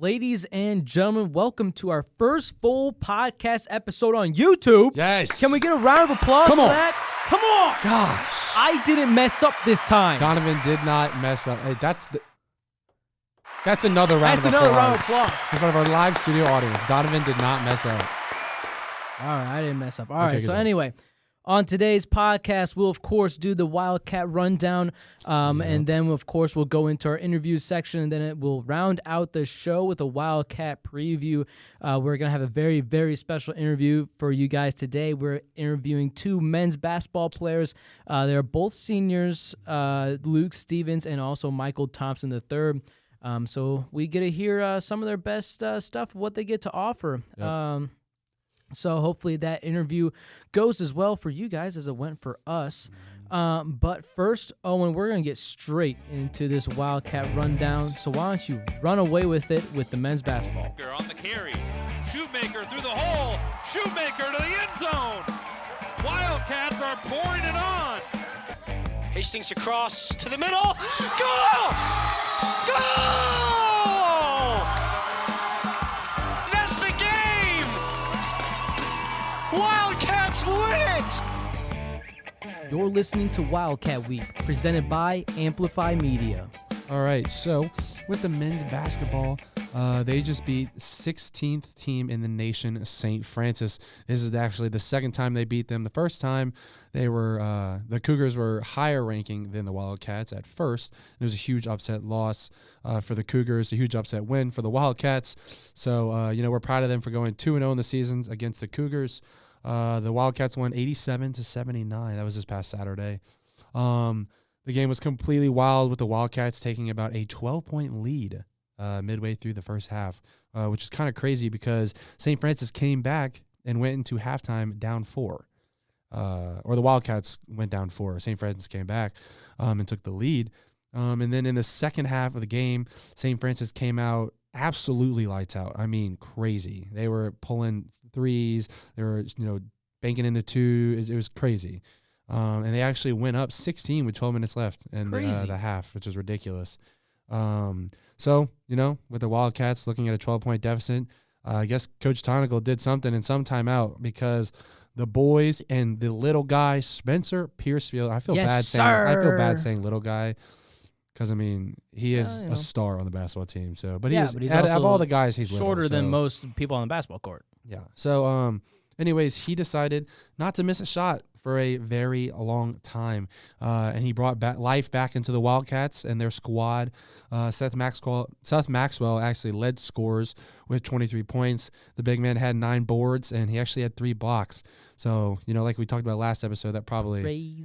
Ladies and gentlemen, welcome to our first full podcast episode on YouTube. Yes. Can we get a round of applause for that? Come on. Gosh. I didn't mess up this time. Donovan did not mess up. Hey, that's another round of applause. That's another round of applause. In front of our live studio audience. Donovan did not mess up. All right, I didn't mess up. All right, so anyway, on today's podcast, we'll, of course, do the Wildcat rundown, and then, of course, we'll go into our interview section, and then we'll round out the show with a Wildcat preview. We're going to have a very, very special interview for you guys today. We're interviewing two men's basketball players. They're both seniors, Luke Stevens and also Michael Thompson III. So we get to hear some of their best stuff, what they get to offer. Yep. So hopefully that interview goes as well for you guys as it went for us. But first, Owen, we're going to get straight into this Wildcat rundown. So why don't you run away with it with the men's basketball. On the carry. Shoemaker through the hole. Shoemaker to the end zone. Wildcats are pouring it on. Hastings across to the middle. Goal! Goal! That's the game! Wildcats win it! You're listening to Wildcat Week, presented by Amplify Media. All right, so with the men's basketball, they just beat 16th team in the nation, St. Francis. This is actually the second time they beat them. The first time they were the Cougars were higher ranking than the Wildcats at first. It was a huge upset loss for the Cougars, a huge upset win for the Wildcats. So we're proud of them for going 2-0 in the seasons against the Cougars. The Wildcats won 87-79. That was this past Saturday. The game was completely wild with the Wildcats taking about a 12-point lead midway through the first half, which is kind of crazy because St. Francis came back and went into halftime down 4. Or the Wildcats went down 4. St. Francis came back and took the lead. And then in the second half of the game, St. Francis came out absolutely lights out. I mean, crazy. They were pulling threes. They were, banking into two. It was crazy. And they actually went up 16 with 12 minutes left in the half, which is ridiculous. So, with the Wildcats looking at a 12-point deficit, I guess Coach Tonical did something in some timeout because the boys and the little guy, Spencer Piercefield, I feel bad saying little guy because, he is a star on the basketball team. So, but he's out of all the guys, he's shorter little, than most people on the basketball court. Yeah. So, anyways, he decided not to miss a shot for a very long time, and he brought life back into the Wildcats and their squad. Seth Maxwell actually led scores with 23 points. The big man had 9 boards, and he actually had 3 blocks. So, like we talked about last episode, that probably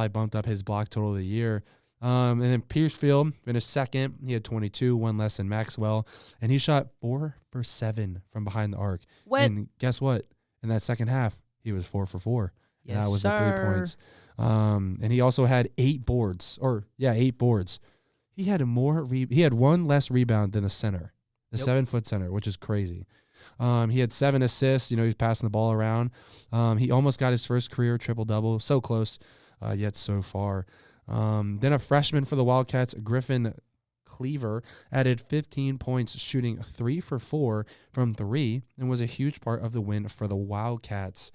bumped up his block total of the year. And then Piercefield finished second. He had 22, one less than Maxwell, and he shot 4 for 7 from behind the arc. And guess what? In that second half, he was 4 for 4. Yes, that was the 3 points. And he also had 8 boards. 8 boards. He had he had 1 less rebound than the center, the 7-foot center, which is crazy. He had 7 assists. He's passing the ball around. He almost got his first career triple-double. So close, yet so far. Then a freshman for the Wildcats, Griffin Cleaver, added 15 points, shooting 3 for 4 from 3, and was a huge part of the win for the Wildcats.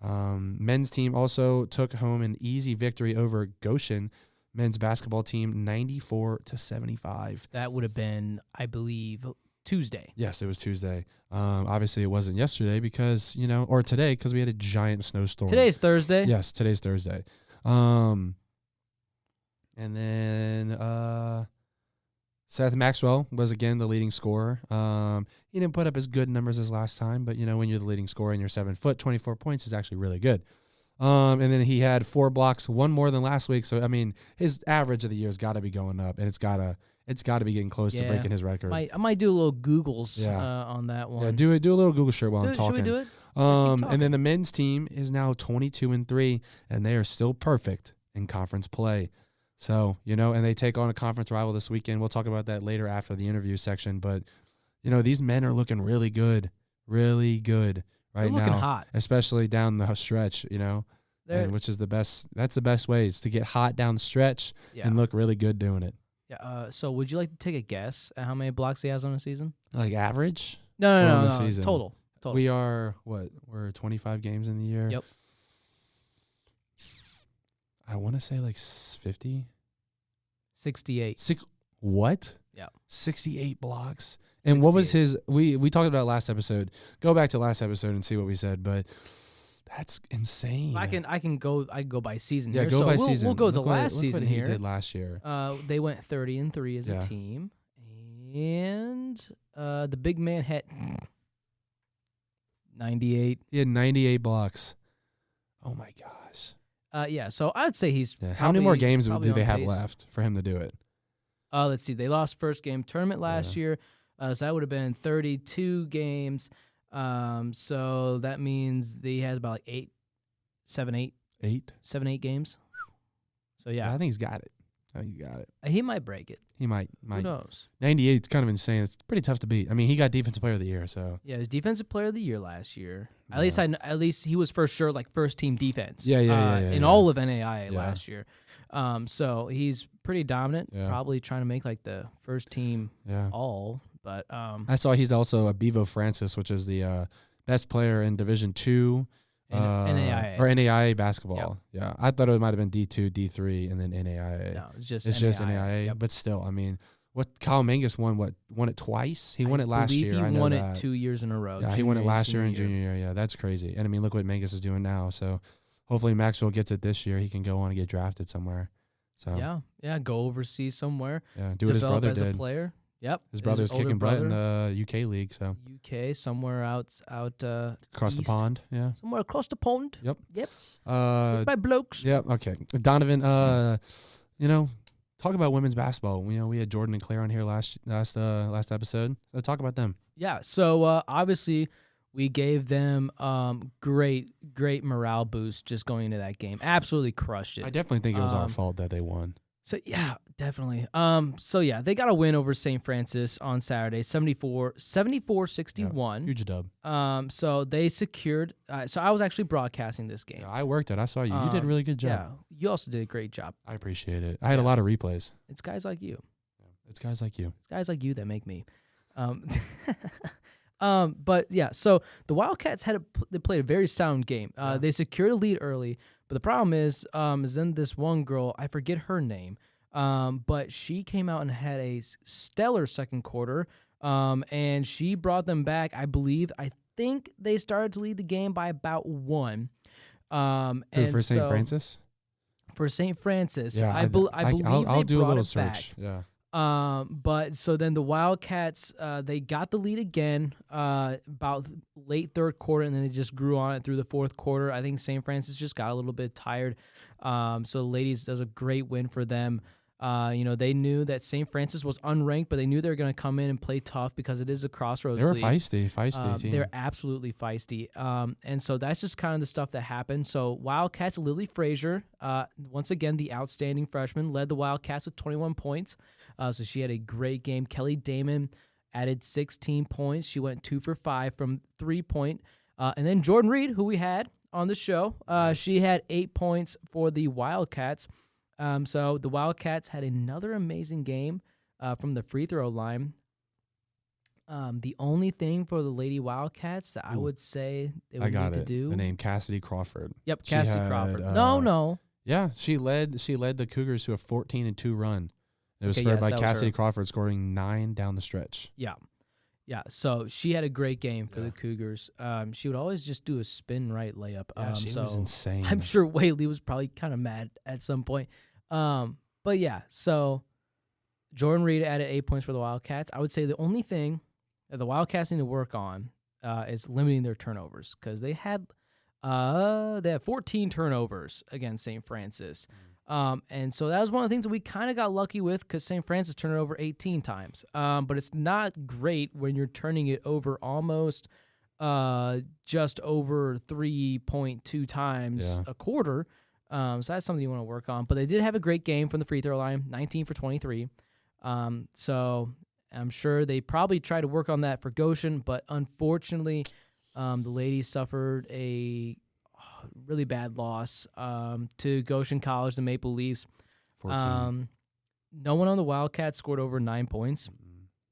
Men's team also took home an easy victory over Goshen men's basketball team, 94-75. That would have been, I believe, Tuesday. Yes, it was Tuesday. Obviously, it wasn't yesterday because, or today because we had a giant snowstorm. Today's Thursday. Yes, today's Thursday. And then Seth Maxwell was, again, the leading scorer. He didn't put up as good numbers as last time, but, when you're the leading scorer and you're 7 foot, 24 points is actually really good. And then he had 4 blocks, 1 more than last week. So, his average of the year has got to be going up, and it's got to be getting close to breaking his record. I might do a little Googles on that one. Yeah, do a little Google shirt while I'm talking. Should we do it? And then the men's team is now 22-3, and they are still perfect in conference play. So, and they take on a conference rival this weekend. We'll talk about that later after the interview section. But, these men are looking really good right now. Looking hot. Especially down the stretch, which is the best. That's the best way is to get hot down the stretch and look really good doing it. Yeah. So would you like to take a guess at how many blocks he has on a season? Like average? No. Season? Total. We are we're 25 games in the year. Yep. I want to say like 50. 68. What? Yeah. 68 blocks. And what was 68. his? We talked about last episode. Go back to last episode and see what we said. But that's insane. I can go by season. Yeah, here. go So by we'll, season. We'll go to Look last what season he here. did last year. They went 30-3 as a team, and the big man had 98. He had 98 blocks. Oh my gosh. Yeah. So I'd say he's. How many more games probably do they on have pace. left for him to do it? Let's see. They lost first game tournament last year, so that would have been 32 games. So that means he has about like 7, 8 games. So yeah, I think he's got it. he might break it. He might. Who knows? 98 is kind of insane. It's pretty tough to beat. I mean, he got Defensive Player of the Year, so. Yeah, he was Defensive Player of the Year last year. At Yeah. least he was for sure like first team defense. Yeah, all of NAIA Yeah. last year. So he's pretty dominant. Yeah. Probably trying to make like the first team Yeah. all. But I saw he's also a Bevo Francis, which is the best player in Division II. NAIA. Or NAIA basketball. Yeah. I thought it might have been D2, D3, and then NAIA. No, it's just NAIA. Yep. But still, I mean, Kyle Mangus won it twice? He won it last believe year. He I know won that. it 2 years in a row. Yeah, he won it junior last year and senior junior year. Yeah, that's crazy. And I mean, look what Mangus is doing now. So hopefully Maxwell gets it this year. He can go on and get drafted somewhere. So Yeah. Go overseas somewhere. yeah, do what his Develop brother as did. a player. Yep. His brother's older kicking butt in brother. the UK league. So UK somewhere out across east. the pond. Yeah. Somewhere across the pond. Yep. Yep. By blokes. Yep. Okay. Donovan. Talk about women's basketball. We had Jordan and Claire on here last episode. So talk about them. Yeah. So obviously we gave them great morale boost just going into that game. Absolutely crushed it. I definitely think it was our fault that they won. So yeah, definitely. So yeah, they got a win over St. Francis on Saturday, 74-61. Huge dub. So they secured. So I was actually broadcasting this game. Yeah, I worked it. I saw you. You did a really good job. Yeah, you also did a great job. I appreciate it. I had a lot of replays. It's guys like you. It's guys like you. It's guys like you that make me. But yeah, so the Wildcats they played a very sound game. They secured a lead early, but the problem is then this one girl, I forget her name, but she came out and had a stellar second quarter, and she brought them back. I think they started to lead the game by about 1. For St. Francis? For St. Francis, Yeah, I believe I'll they do a brought little it search. back. Yeah. But so then the Wildcats, they got the lead again, about late third quarter, and then they just grew on it through the fourth quarter. I think St. Francis just got a little bit tired. So the ladies, that was a great win for them. They knew that St. Francis was unranked, but they knew they were going to come in and play tough because it is a crossroads They were league. feisty team. They're absolutely feisty. And so that's just kind of the stuff that happened. So Wildcats, Lily Frazier, once again, the outstanding freshman, led the Wildcats with 21 points. So she had a great game. Kelly Damon added 16 points. She went 2 for 5 from 3-point. And then Jordan Reed, who we had on the show, she had 8 points for the Wildcats. So the Wildcats had another amazing game from the free throw line. The only thing for the Lady Wildcats that I would say they would need to do. The name Cassidy Crawford. Yep, She Cassidy had, Crawford. No. Yeah, she led the Cougars to a 14-2 run. It was Okay, spurred yes, by that was Cassidy her. Crawford scoring 9 down the stretch. Yeah. So she had a great game for the Cougars. She would always just do a spin right layup. She so was insane. I'm sure Whaley was probably kind of mad at some point. But yeah, so Jordan Reed added 8 points for the Wildcats. I would say the only thing that the Wildcats need to work on is limiting their turnovers, because they had 14 turnovers against St. Francis. And so that was one of the things that we kind of got lucky with, because St. Francis turned it over 18 times. But it's not great when you're turning it over almost just over 3.2 times a quarter. So that's something you want to work on. But they did have a great game from the free throw line, 19 for 23. So I'm sure they probably tried to work on that for Goshen, but unfortunately, the ladies suffered a really bad loss to Goshen College, the Maple Leafs. 14. no one on the Wildcats scored over 9 points.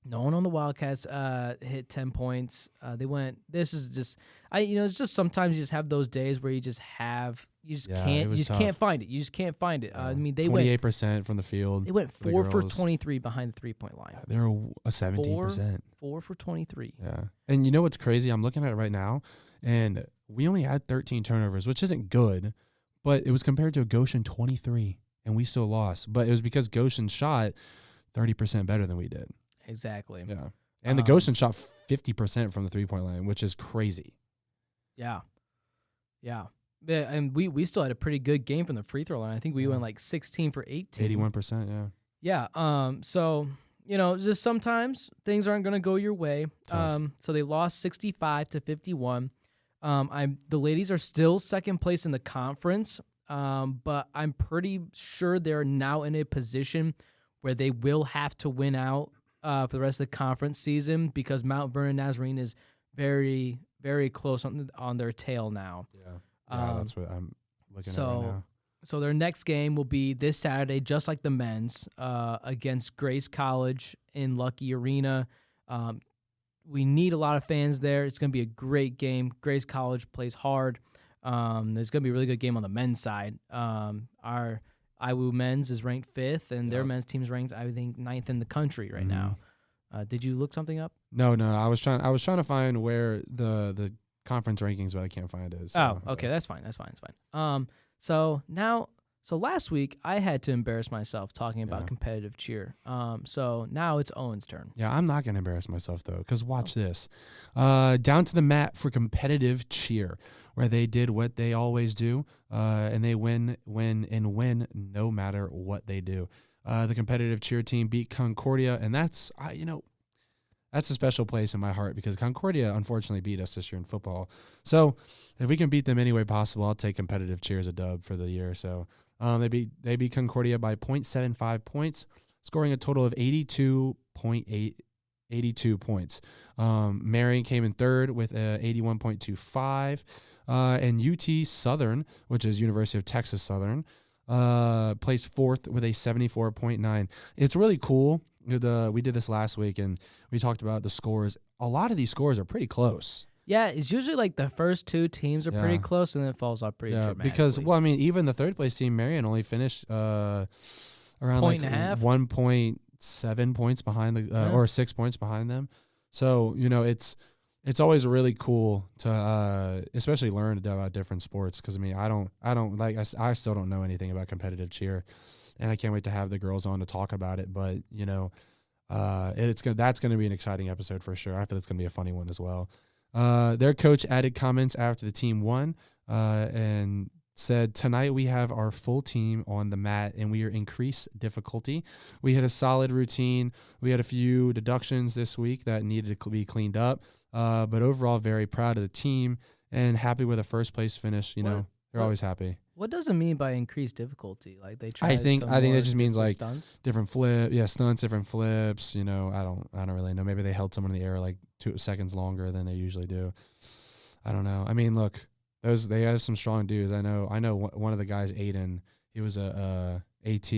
No one on the Wildcats hit 10 points. This is just, it's just sometimes you just have those days where you just can't find it. You just can't find it. I mean, they 28% from the field. They went 4 for 23 behind the 3-point line. They were a 17%. 4 for 23. Yeah. And you know what's crazy? I'm looking at it right now, and we only had 13 turnovers, which isn't good, but it was compared to a Goshen 23, and we still lost. But it was because Goshen shot 30% better than we did. Exactly. Yeah. And the Goshen shot 50% from the 3-point line, which is crazy. Yeah. Yeah. Yeah, and we still had a pretty good game from the free throw line. I think we went like 16 for 18. 81%, yeah. Yeah. So, just sometimes things aren't going to go your way. So they lost 65-51. The ladies are still second place in the conference, but I'm pretty sure they're now in a position where they will have to win out for the rest of the conference season because Mount Vernon Nazarene is very, very close on their tail now. Yeah. That's what I'm looking at right now. So their next game will be this Saturday, just like the men's, against Grace College in Lucky Arena. We need a lot of fans there. It's going to be a great game. Grace College plays hard. There's going to be a really good game on the men's side. Our IWU men's is ranked 5th, and their men's team is ranked, I think, 9th in the country right now. Did you look something up? No. I was trying to find where the conference rankings, but I can't find it. So, okay, that's fine. So last week I had to embarrass myself talking about competitive cheer. So now it's Owen's turn. Yeah, I'm not going to embarrass myself, though, because watch this. Down to the mat for competitive cheer, where they did what they always do, and they win no matter what they do. The competitive cheer team beat Concordia, and that's a special place in my heart because Concordia unfortunately beat us this year in football. So if we can beat them any way possible, I'll take competitive cheer as a dub for the year. So they beat Concordia by 0.75 points, scoring a total of 82 points. Marion came in third with 81.25, and UT Southern, which is University of Texas Southern, placed fourth with a 74.9. It's really cool. We did this last week, and we talked about the scores. A lot of these scores are pretty close. Yeah, it's usually like the first two teams are pretty close, and then it falls off pretty dramatically. Because, even the third-place team, Marion, only finished around point and a half? 1.7 points behind or 6 points behind them. So, it's always really cool to especially learn about different sports because, I still don't know anything about competitive cheer. And I can't wait to have the girls on to talk about it. But, that's going to be an exciting episode for sure. I feel it's going to be a funny one as well. Their coach added comments after the team won and said, "Tonight we have our full team on the mat and we are increased difficulty. We had a solid routine. We had a few deductions this week that needed to be cleaned up. But overall, very proud of the team and happy with a first place finish. They're always happy." What does it mean by increased difficulty? Like they try. I think that just means like stunts? Different stunts, different flips. I don't really know. Maybe they held someone in the air like 2 seconds longer than they usually do. I don't know. Look, they have some strong dudes. I know one of the guys, Aiden. He was a AT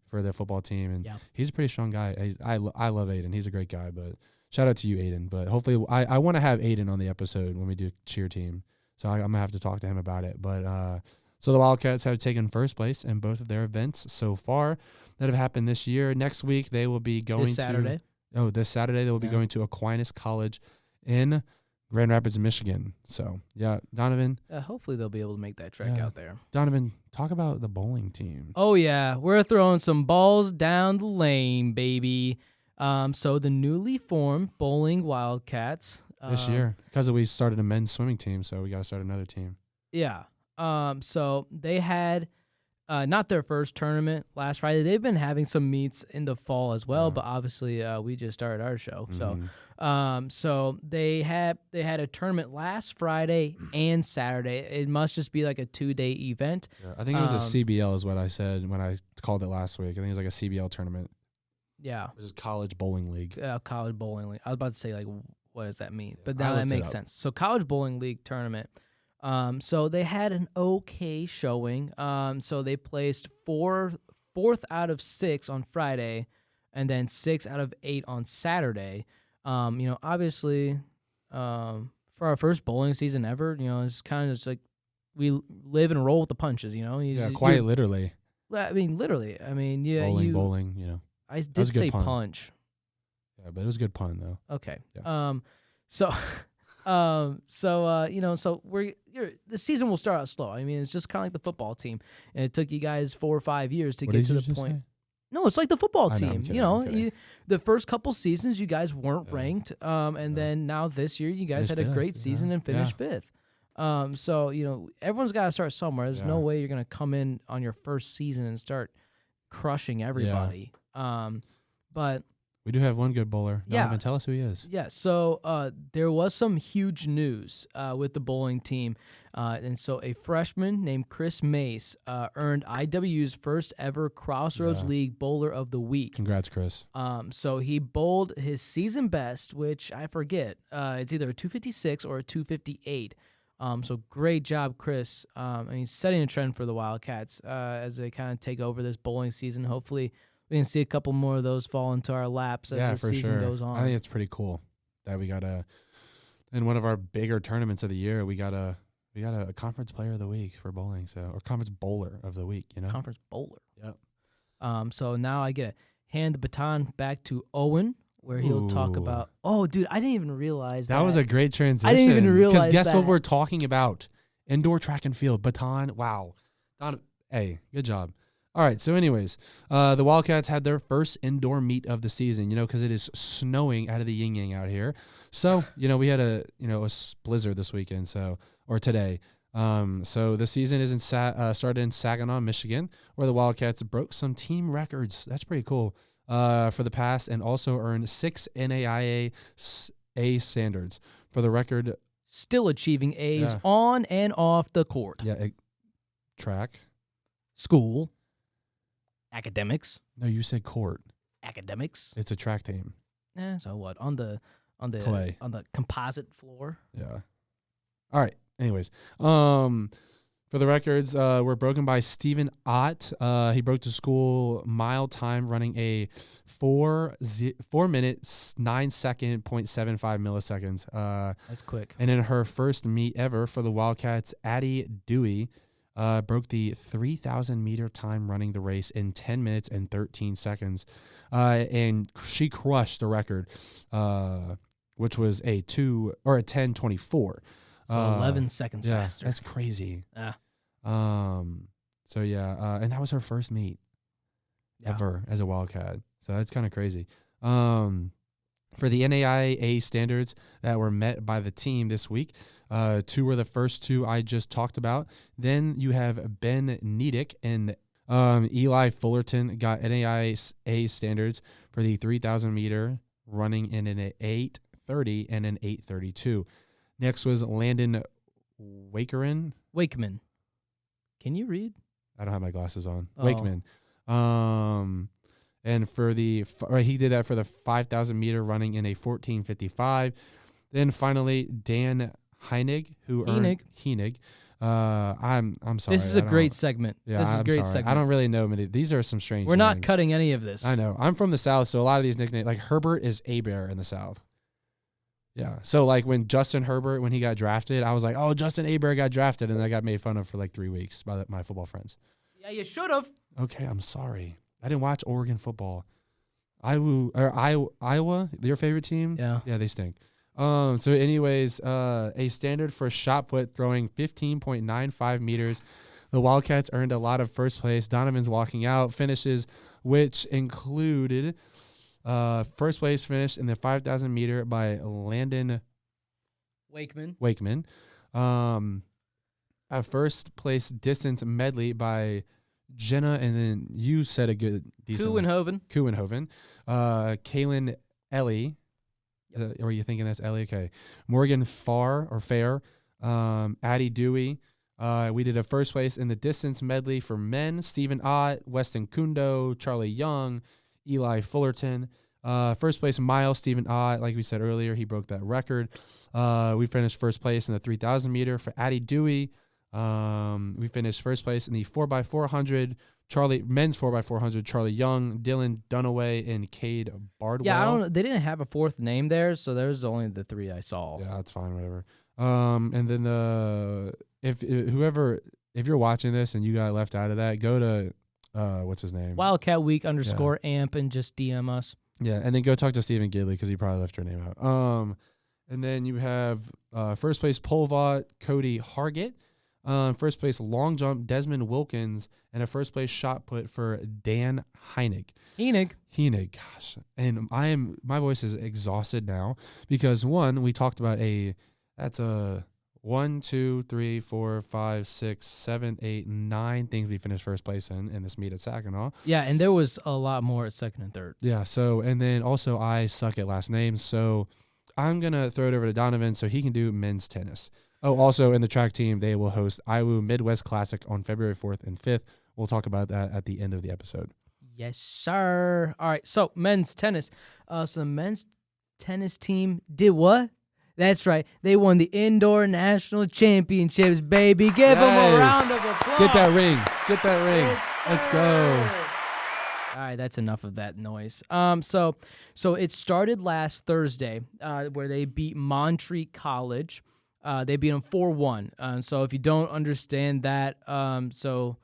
for their football team, and he's a pretty strong guy. I love Aiden. He's a great guy. But shout out to you, Aiden. But hopefully, I want to have Aiden on the episode when we do cheer team. So I'm gonna have to talk to him about it. But so the Wildcats have taken first place in both of their events so far that have happened this year. Next week they will be going this Saturday they will be going to Aquinas College in Grand Rapids, Michigan. So Donovan. Hopefully they'll be able to make that trek out there. Donovan, talk about the bowling team. Oh yeah, we're throwing some balls down the lane, baby. So the newly formed bowling Wildcats this year, because we started a men's swimming team, so we got to start another team. Yeah. So they had not their first tournament last Friday. They've been having some meets in the fall as well, but obviously we just started our show. Mm-hmm. So they had a tournament last Friday and Saturday. It must just be like a 2-day event. Yeah, I think it was a CBL is what I said when I called it last week. I think it was like a CBL tournament. Yeah. Which is College Bowling League. College Bowling League. I was about to say, like, what does that mean? But now that makes sense. So College Bowling League tournament. So they had an okay showing. So they placed 4th out of 6 on Friday, and then 6 out of 8 on Saturday. Obviously, for our first bowling season ever, it's kind of just like we live and roll with the punches. Quite literally. I mean, literally. I mean, yeah. Bowling. I did say pun. punch. Yeah, but it was a good pun though. Okay. Yeah. So the season will start out slow. I mean, it's just kind of like the football team, and it took you guys 4 or 5 years to get to the point. Say? No, it's like the football I know, team. I'm kidding. The first couple seasons, you guys weren't ranked, and then now this year, you guys had a great season and finished 5th. Everyone's got to start somewhere. There's no way you're going to come in on your first season and start crushing everybody. But we do have one good bowler. Yeah. Donovan, tell us who he is. yeah, so there was some huge news with the bowling team. And so a freshman named Chris Mace earned IW's first ever Crossroads League Bowler of the Week. Congrats, Chris. So he bowled his season best, which I forget. It's either a 256 or a 258. So great job, Chris. Setting a trend for the Wildcats as they kind of take over this bowling season. Hopefully we can see a couple more of those fall into our laps as the season goes on. I think it's pretty cool that we got in one of our bigger tournaments of the year, we got a conference player of the week for bowling, or conference bowler of the week, Conference bowler. Yep. So now I get to hand the baton back to Owen, where he'll talk about. Oh, dude, I didn't even realize that. That was a great transition. I didn't even realize because guess that. what we're talking about? Indoor track and field baton. Wow. Hey, good job. All right. So, anyways, the Wildcats had their first indoor meet of the season. because it is snowing out of the yin yang out here. So, we had a blizzard this weekend. Or today. So the season started in Saginaw, Michigan, where the Wildcats broke some team records. That's pretty cool for the past, and also earned 6 NAIA A standards for the record. Still achieving A's on and off the court. Yeah, track, school, academics. No, you said court. Academics. It's a track team. So what on the clay, on the composite floor? Yeah. All right. Anyways, for the records, were broken by Stephen Ott. He broke the school mile time running a 4 minutes 9 second 0.75 milliseconds. That's quick. And in her first meet ever for the Wildcats, Addie Dewey broke the 3,000 meter time running the race in 10 minutes and 13 seconds, and she crushed the record, which was a 10:24. So 11 seconds faster. That's crazy. Yeah. And that was her first meet ever as a Wildcat. So that's kind of crazy. For the NAIA standards that were met by the team this week, 2 were the first 2 I just talked about. Then you have Ben Nedick and Eli Fullerton got NAIA standards for the 3,000 meter running in an 8:30 and an 8:32. Next was Landon Wakeman. Can you read? I don't have my glasses on. Oh. Wakeman. And for he did that for the 5,000 meter running in a 14:55. Then finally Dan Heinig, who earned Heinig. I'm sorry. This is a great segment. Yeah, this is a great sorry. segment. I don't really know many. These are some strange. We're not names. cutting any of this. I know. I'm from the South, so a lot of these nicknames, like Herbert is A-Bear in the South. Yeah. So like when Justin Herbert, when he got drafted, I was like, oh, Justin A-Bear got drafted, and I got made fun of for like 3 weeks by my football friends. Yeah, you should have. Okay, I'm sorry. I didn't watch Oregon football. Iowa, your favorite team? Yeah. Yeah, they stink. So anyways, a standard for shot put throwing 15.95 meters. The Wildcats earned a lot of first place. Donovan's walking out finishes, which included first place finish in the 5,000 meter by Landon Wakeman. A first place distance medley by Jenna, and then you said a good decent Kuenhoven. Kaylin Ellie. Or are you thinking that's Ellie? Okay. Morgan Fair. Addie Dewey. We did a first place in the distance medley for men. Stephen Ott, Weston Kundo, Charlie Young, Eli Fullerton. First place mile, Stephen Ott. Like we said earlier, he broke that record. We finished first place in the 3,000 meter for Addie Dewey. We finished first place in the 4x400. Men's 4x400. Charlie Young, Dylan Dunaway, and Cade Bardwell. Yeah, I don't know. They didn't have a fourth name there, so there's only the 3 I saw. Yeah, that's fine, whatever. And then if you're watching this and you got left out of that, go to what's his name? Wildcat Week _amp and just DM us. Yeah, and then go talk to Stephen Gidley because he probably left your name out. And then you have first place pole vault Cody Hargett, first place long jump Desmond Wilkins, and a first place shot put for Dan Heinig. Heinig, gosh, and my voice is exhausted now because one, we talked about that's a 1, 2, 3, 4, 5, 6, 7, 8, 9 things we finished first place in this meet at Saginaw. Yeah, and there was a lot more at second and third. Yeah, so, and then also I suck at last names, so I'm going to throw it over to Donovan so he can do men's tennis. Oh, also in the track team, they will host IWU Midwest Classic on February 4th and 5th. We'll talk about that at the end of the episode. Yes, sir. All right, so men's tennis. So the men's tennis team did what? That's right. They won the Indoor National Championships, baby. Give them a round of applause. Get that ring. Yes, Let's go. All right, that's enough of that noise. So it started last Thursday where they beat Montreat College. They beat them 4-1. So if you don't understand that, so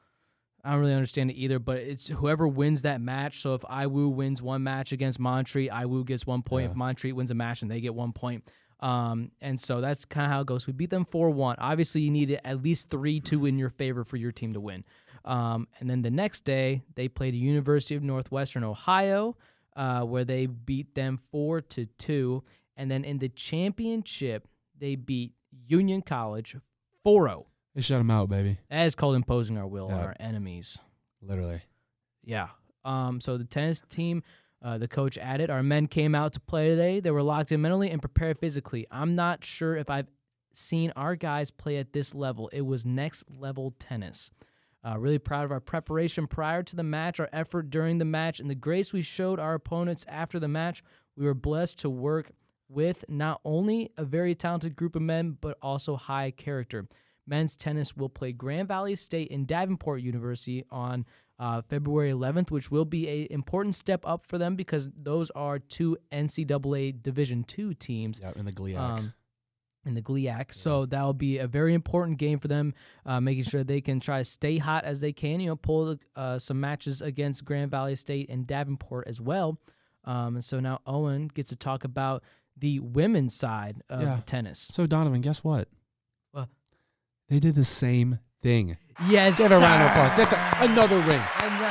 I don't really understand it either, but it's whoever wins that match. So if IWU wins one match against Montreat, IWU gets 1 point. Yeah. If Montreat wins a match, then they get 1 point. And so that's kind of how it goes. We beat them 4-1. Obviously, you need at least 3-2 in your favor for your team to win. And then the next day, they played the University of Northwestern Ohio, where they beat them 4-2. And then in the championship, they beat Union College 4-0. They shut them out, baby. That is called imposing our will on our enemies. Literally. Yeah. So the tennis team, the coach added, our men came out to play today. They were locked in mentally and prepared physically. I'm not sure if I've seen our guys play at this level. It was next level tennis. Really proud of our preparation prior to the match, our effort during the match, and the grace we showed our opponents after the match. We were blessed to work with not only a very talented group of men, but also high character. Men's tennis will play Grand Valley State and Davenport University on February 11th, which will be an important step up for them because those are two NCAA Division II teams. Yeah, in the GLIAC. Yeah. So that'll be a very important game for them, making sure they can try to stay hot as they can, pull some matches against Grand Valley State and Davenport as well. And so now Owen gets to talk about the women's side of tennis. So, Donovan, guess what? What? They did the same thing. Yes, Give a round of applause. That's another ring.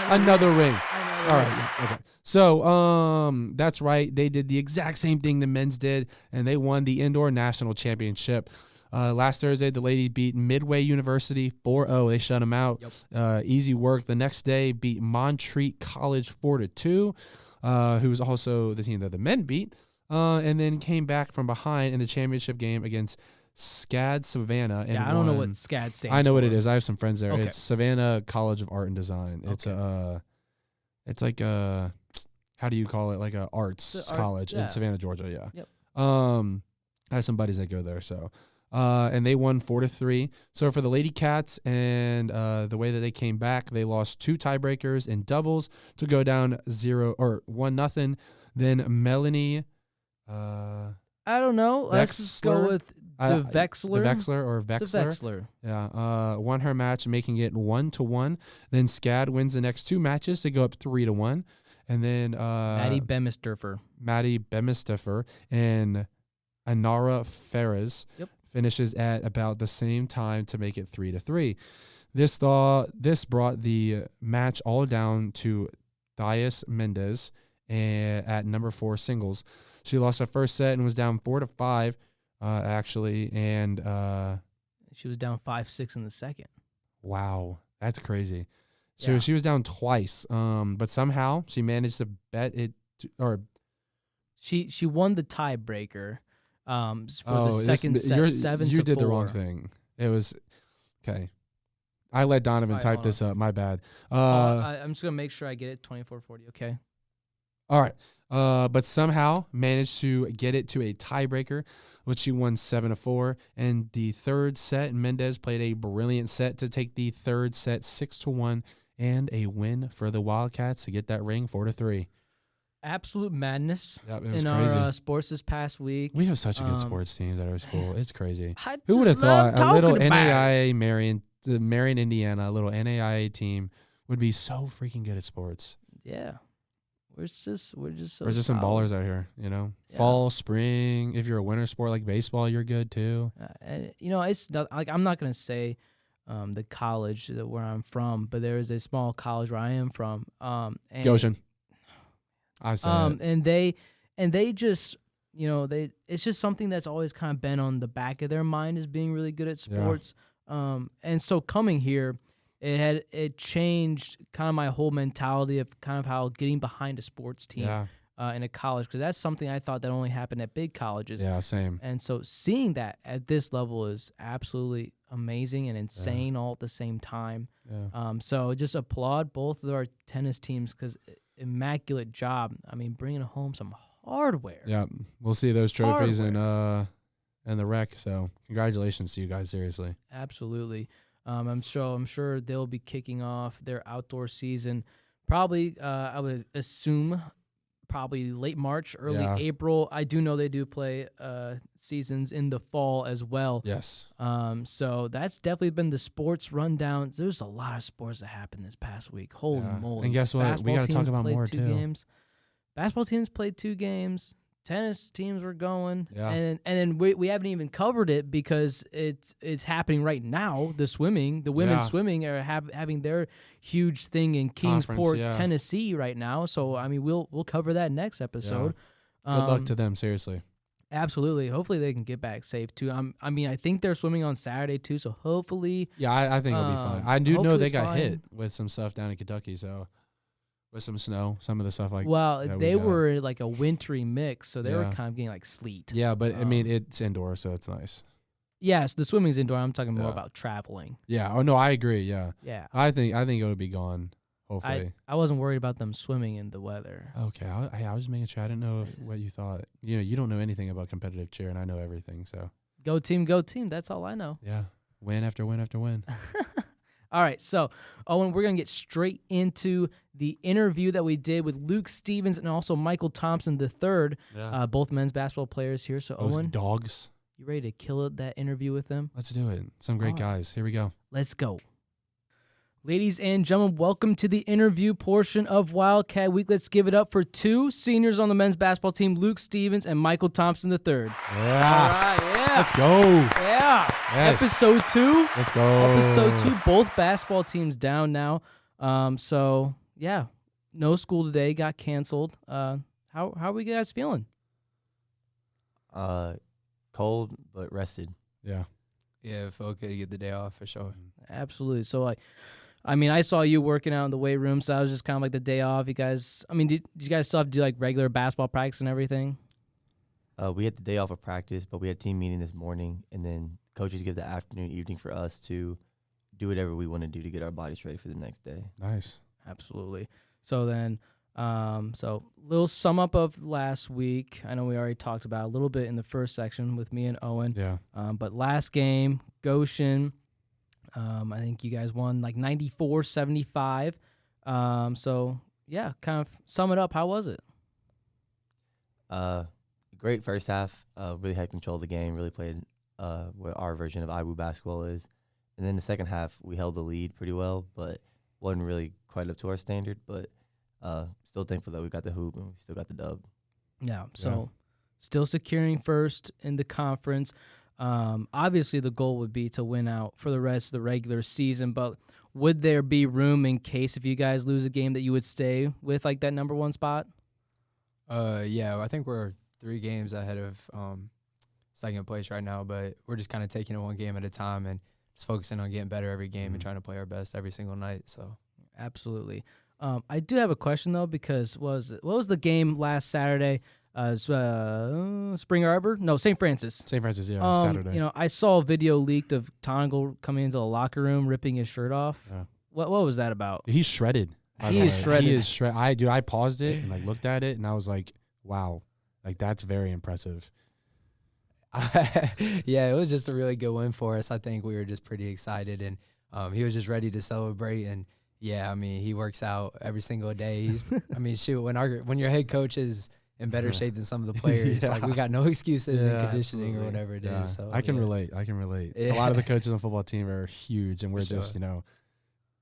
Another ring. All right. Yeah, okay. So, that's right. They did the exact same thing the men's did, and they won the Indoor National Championship. Last Thursday, the lady beat Midway University 4-0. They shut them out. Yep. Easy work. The next day, beat Montreat College 4-2, who was also the team that the men beat, and then came back from behind in the championship game against SCAD Savannah. And I don't know what SCAD stands for. I know what it is. I have some friends there. Okay. It's Savannah College of Art and Design. Okay. It's like a, how do you call it? Like a arts college in Savannah, Georgia. Yeah. Yep. I have some buddies that go there. So, and they won 4-3. So for the Lady Cats and the way that they came back, they lost 2 tiebreakers in doubles to go down 1-0. Then Melanie, I don't know. Let's just go with DeVexler. DeVexler. Yeah. Won her match, making it 1-1. Then SCAD wins the next 2 matches to go up 3-1. And then Maddie Bemisturfer and Anara Ferez finishes at about the same time to make it 3-3. This brought the match all down to Thais Mendez at number 4 singles. She lost her first set and was down 4-5, actually, and she was down 5-6 in the second. Wow, that's crazy. So she was down twice, but somehow she managed to bet it, she won the tiebreaker for the second set, 7-4. You did the wrong thing. It was okay. I let Donovan type this up. My bad. I'm just gonna make sure I get it 24-40. Okay. All right. but somehow managed to get it to a tiebreaker, which she won 7-4. And the third set, Mendez played a brilliant set to take the third set 6-1 and a win for the Wildcats to get that ring 4-3. Absolute madness in crazy. Our sports this past week. We have such a good sports teams at our school. It's crazy. I Who would have thought a little NAIA Marion, Indiana, a little NAIA team would be so freaking good at sports? Yeah. We're just some ballers out here, you know. Yeah. Fall, spring. If you're a winter sport like baseball, you're good too. And it's not, like I'm not gonna say the college where I'm from, but there is a small college where I am from. And Goshen. I saw it. And they just it's just something that's always kind of been on the back of their mind, is being really good at sports. Yeah. And so coming here, it changed kind of my whole mentality of kind of how getting behind a sports team in a college, because that's something I thought that only happened at big colleges. Yeah, same. And so seeing that at this level is absolutely amazing and insane all at the same time. Yeah. So just applaud both of our tennis teams, because immaculate job. I mean, bringing home some hardware. Yeah, we'll see those trophies in the rec. So congratulations to you guys, seriously. Absolutely. I'm sure they'll be kicking off their outdoor season probably, I would assume, probably late March, early April. I do know they do play seasons in the fall as well. Yes. So that's definitely been the sports rundown. There's a lot of sports that happened this past week. Holy moly. And guess what? We got to talk about more too. Games. Basketball teams played 2 games. Tennis teams were going, and then we haven't even covered it because it's happening right now. The women's swimming are having their huge thing in Kingsport, Tennessee right now. So I mean, we'll cover that next episode. Yeah. Good luck to them, seriously. Absolutely. Hopefully they can get back safe too. I mean, I think they're swimming on Saturday too, so hopefully. Yeah, I think it'll be fine. I do know they got hit with some stuff down in Kentucky, so. With some snow, some of the stuff they were like a wintry mix, so they were kind of getting like sleet. Yeah, but I mean, it's indoor, so it's nice. Yes, the swimming's indoor. I'm talking more about traveling. Yeah. Oh no, I agree. Yeah. Yeah. I think it'll be gone. Hopefully. I wasn't worried about them swimming in the weather. Okay. I was just making sure. I didn't know what you thought. You don't know anything about competitive cheer, and I know everything. So. Go team, go team. That's all I know. Yeah. Win after win after win. All right, so, Owen, we're going to get straight into the interview that we did with Luke Stevens and also Michael Thompson III, both men's basketball players here. So, those Owen, dogs, you ready to kill that interview with them? Let's do it. Some great guys. Here we go. Let's go. Ladies and gentlemen, welcome to the interview portion of Wildcat Week. Let's give it up for 2 seniors on the men's basketball team, Luke Stevens and Michael Thompson III. Yeah. All right, yeah. Let's go. Yeah. Yes. Episode 2. Let's go. Episode 2. Both basketball teams down now. So, yeah, no school today. Got canceled. How are you guys feeling? Cold, but rested. Yeah. Yeah, it felt good to get the day off for sure. Absolutely. So, I mean, I saw you working out in the weight room, so I was just kind of like the day off. You guys, I mean, did you guys still have to do like regular basketball practice and everything? We had the day off of practice, but we had team meeting this morning, and then coaches give the afternoon, evening for us to do whatever we want to do to get our bodies ready for the next day. Nice. Absolutely. So then, little sum up of last week. I know we already talked about it a little bit in the first section with me and Owen. Yeah. But last game, Goshen, I think you guys won like 94-75. So, yeah, kind of sum it up. How was it? Great first half. Really had control of the game. Really played what our version of IWU basketball is. And then the second half, we held the lead pretty well, but wasn't really quite up to our standard. But still thankful that we got the hoop and we still got the dub. Yeah, so still securing first in the conference. Obviously, the goal would be to win out for the rest of the regular season, but would there be room in case if you guys lose a game that you would stay with like that number 1 spot? Yeah, I think we're 3 games ahead of second place right now, but we're just kind of taking it one game at a time and just focusing on getting better every game and trying to play our best every single night. So, absolutely. I do have a question though, because what was the game last Saturday? Spring Arbor? No, St. Francis. St. Francis, Saturday. I saw a video leaked of Tongal coming into the locker room ripping his shirt off. Yeah. What was that about? He's shredded. He is shredded. He is shredded. I paused it and like looked at it and I was like, wow, like that's very impressive. Yeah, it was just a really good win for us. I think we were just pretty excited, and he was just ready to celebrate. And yeah, I mean, he works out every single day. I mean, shoot, when your head coach is in better shape than some of the players, like we got no excuses in conditioning or whatever it is. So I can relate. A lot of the coaches on the football team are huge, and we're just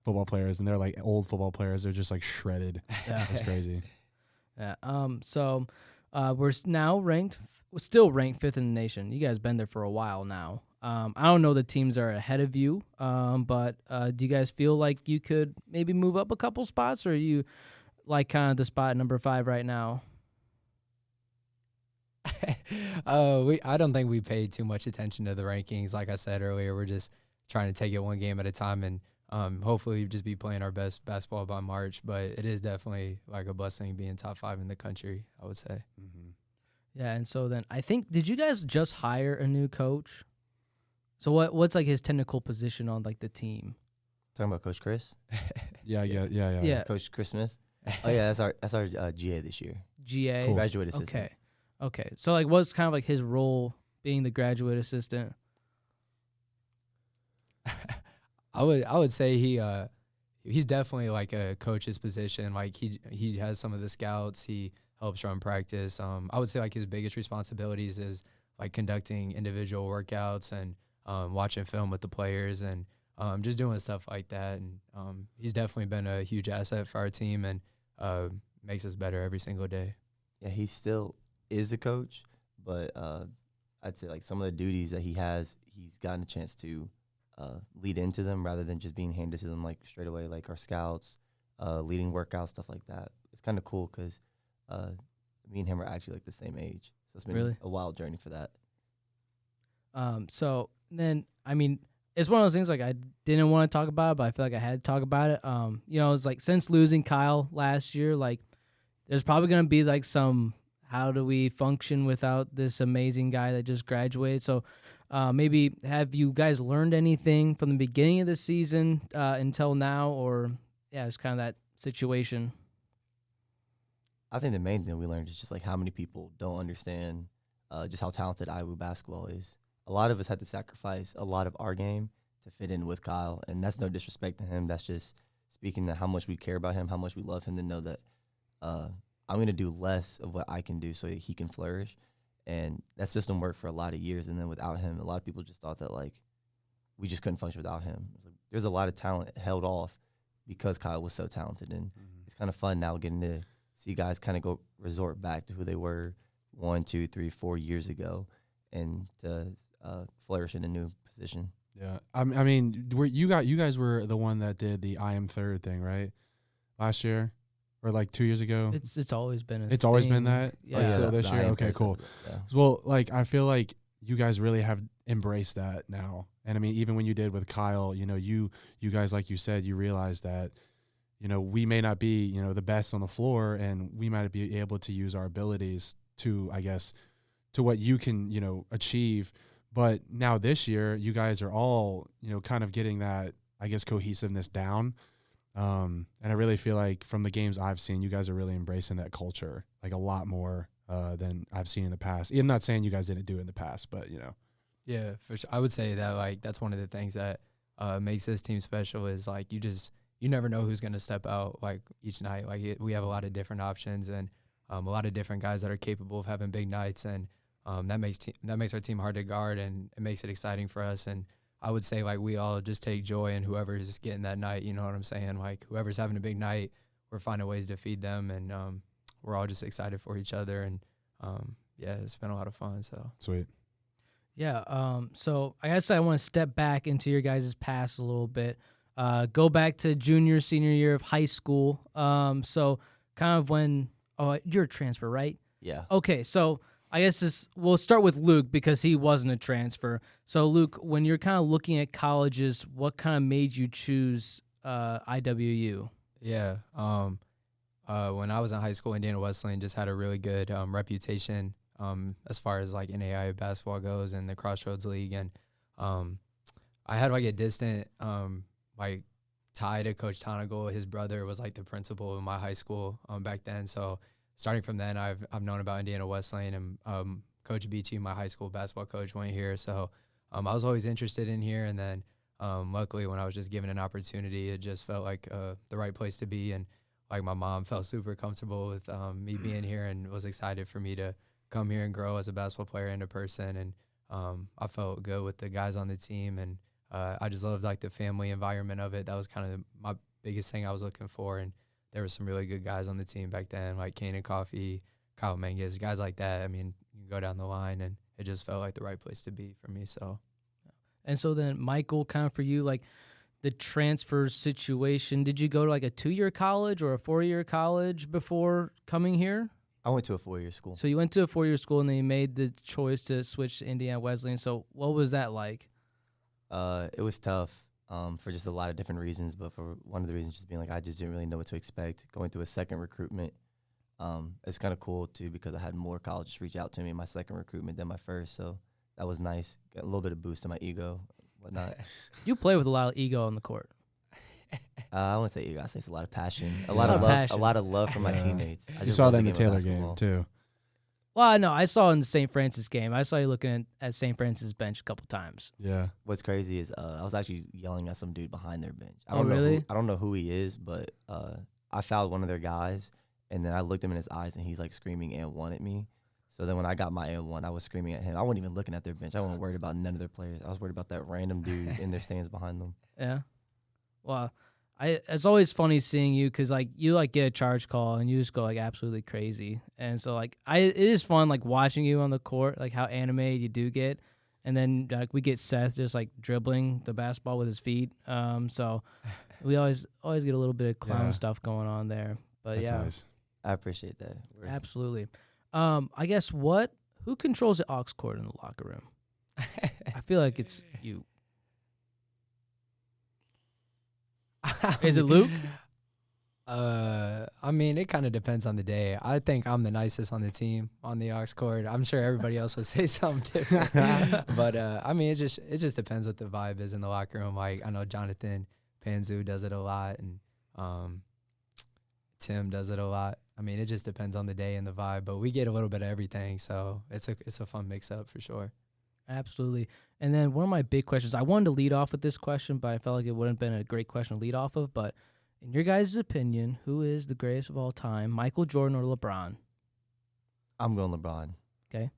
football players, and they're like old football players. They're just like shredded. Yeah, it's crazy. Yeah. So we're now ranked. We're still ranked 5th in the nation. You guys been there for a while now. I don't know the teams are ahead of you, but do you guys feel like you could maybe move up a couple spots, or are you like kind of the spot number 5 right now? I don't think we paid too much attention to the rankings. Like I said earlier, we're just trying to take it one game at a time, and hopefully just be playing our best basketball by March. But it is definitely like a blessing being top 5 in the country, I would say. Mm-hmm. Yeah, and so then I think, did you guys just hire a new coach? So what's like his technical position on like the team? Talking about Coach Chris? Yeah. Coach Chris Smith? Oh yeah, that's our GA this year. GA? Cool. Graduate assistant. Okay. So like what's kind of like his role being the graduate assistant? I would say he's definitely like a coach's position. Like he has some of the scouts. He helps run practice. I would say like his biggest responsibilities is like conducting individual workouts and watching film with the players and just doing stuff like that. And he's definitely been a huge asset for our team and makes us better every single day. Yeah, he still is a coach, but I'd say like some of the duties that he has, he's gotten a chance to lead into them rather than just being handed to them like straight away, like our scouts, leading workouts, stuff like that. It's kind of cool because me and him are actually like the same age, so it's been a wild journey for that. So then, I mean, it's one of those things like I didn't want to talk about it, but I feel like I had to talk about it. It's like since losing Kyle last year, like there's probably gonna be like some how do we function without this amazing guy that just graduated. So maybe have you guys learned anything from the beginning of the season until now, or it's kind of that situation? I think the main thing we learned is just like how many people don't understand just how talented IWU basketball is. A lot of us had to sacrifice a lot of our game to fit in with Kyle, and that's no disrespect to him. That's just speaking to how much we care about him, how much we love him, to know that I'm going to do less of what I can do so that he can flourish. And that system worked for a lot of years, and then without him, a lot of people just thought that like we just couldn't function without him. There's a lot of talent held off because Kyle was so talented, and it's kind of fun now getting to see guys kind of resort back to who they were 1, 2, 3, 4 years ago, and to flourish in a new position. Yeah, I mean, you guys were the one that did the I am third thing, right? Last year, or like 2 years ago. It's always been. Always been that. Yeah. So this year, okay, cool. Yeah. Well, like I feel like you guys really have embraced that now, and I mean, even when you did with Kyle, you guys, like you said, you realized that, we may not be, the best on the floor, and we might be able to use our abilities to, I guess, to what you can, achieve. But now this year, you guys are all, kind of getting that, I guess, cohesiveness down. And I really feel like from the games I've seen, you guys are really embracing that culture, like a lot more than I've seen in the past. I'm not saying you guys didn't do it in the past, but, Yeah, for sure. I would say that, like, that's one of the things that makes this team special is, like, you never know who's going to step out, like, each night. Like, we have a lot of different options and a lot of different guys that are capable of having big nights, and that makes our team hard to guard, and it makes it exciting for us. And I would say, like, we all just take joy in whoever's getting that night, you know what I'm saying? Like, whoever's having a big night, we're finding ways to feed them, and we're all just excited for each other. And, it's been a lot of fun, so. Sweet. Yeah, so I guess I want to step back into your guys' past a little bit. Go back to junior, senior year of high school. So kind of when you're a transfer, right? Yeah. Okay, so I guess we'll start with Luke because he wasn't a transfer. So Luke, when you're kind of looking at colleges, what kind of made you choose IWU? Yeah. When I was in high school, Indiana Wesleyan just had a really good reputation as far as like NAIA basketball goes and the Crossroads League. And I had like a distant tie to Coach Tonigal. His brother was like the principal of my high school back then. So starting from then, I've known about Indiana Wesleyan, and Coach Beachy, my high school basketball coach, went here. So I was always interested in here, and then luckily when I was just given an opportunity, it just felt like the right place to be. And like my mom felt super comfortable with me being here and was excited for me to come here and grow as a basketball player and a person. And I felt good with the guys on the team, and I just loved like the family environment of it. That was kind of my biggest thing I was looking for. And there were some really good guys on the team back then, like Kanan Coffey, Kyle Menges, guys like that. I mean, you can go down the line, and it just felt like the right place to be for me. So, and so then, Michael, kind of for you, like the transfer situation, did you go to like a 2-year college or a 4-year college before coming here? I went to a 4-year school. So you went to a 4-year school, and then you made the choice to switch to Indiana Wesleyan. So what was that like? It was tough for just a lot of different reasons, but for one of the reasons just being like I just didn't really know what to expect. Going through a second recruitment, it's kind of cool too because I had more colleges reach out to me in my second recruitment than my first, so that was nice. Got a little bit of boost to my ego, whatnot. You play with a lot of ego on the court. I wouldn't say ego. I say it's a lot of passion, a lot of love, passion. a lot of love from my teammates. I You just saw love that in the game of Taylor game basketball. too. Well, I know. I saw in the St. Francis game. I saw you looking at St. Francis bench a couple times. Yeah. What's crazy is I was actually yelling at some dude behind their bench. I Oh, don't know really? I don't know who he is, but I fouled one of their guys, and then I looked him in his eyes, and he's like screaming and one at me. So then when I got my and one, I was screaming at him. I wasn't even looking at their bench. I wasn't worried about none of their players. I was worried about that random dude in their stands behind them. Yeah. Well, it's always funny seeing you because like you like get a charge call and you just go like absolutely crazy. And so like it is fun like watching you on the court, like how animated you do get. And then like we get Seth just like dribbling the basketball with his feet. So we always get a little bit of clown stuff going on there. But That's yeah, nice. I appreciate that. absolutely. I guess who controls the aux cord in the locker room? I feel like it's you. Is it Luke? I mean, it kind of depends on the day. I think I'm the nicest on the team on the aux cord. I'm sure everybody else would say something different. But I mean, it just depends what the vibe is in the locker room. Like I know Jonathan Panzu does it a lot, and Tim does it a lot. I mean, it just depends on the day and the vibe. But we get a little bit of everything, so it's a fun mix up for sure. Absolutely. And then one of my big questions, I wanted to lead off with this question, but I felt like it wouldn't have been a great question to lead off of. But in your guys' opinion, who is the greatest of all time, Michael Jordan or LeBron? I'm going LeBron. Okay.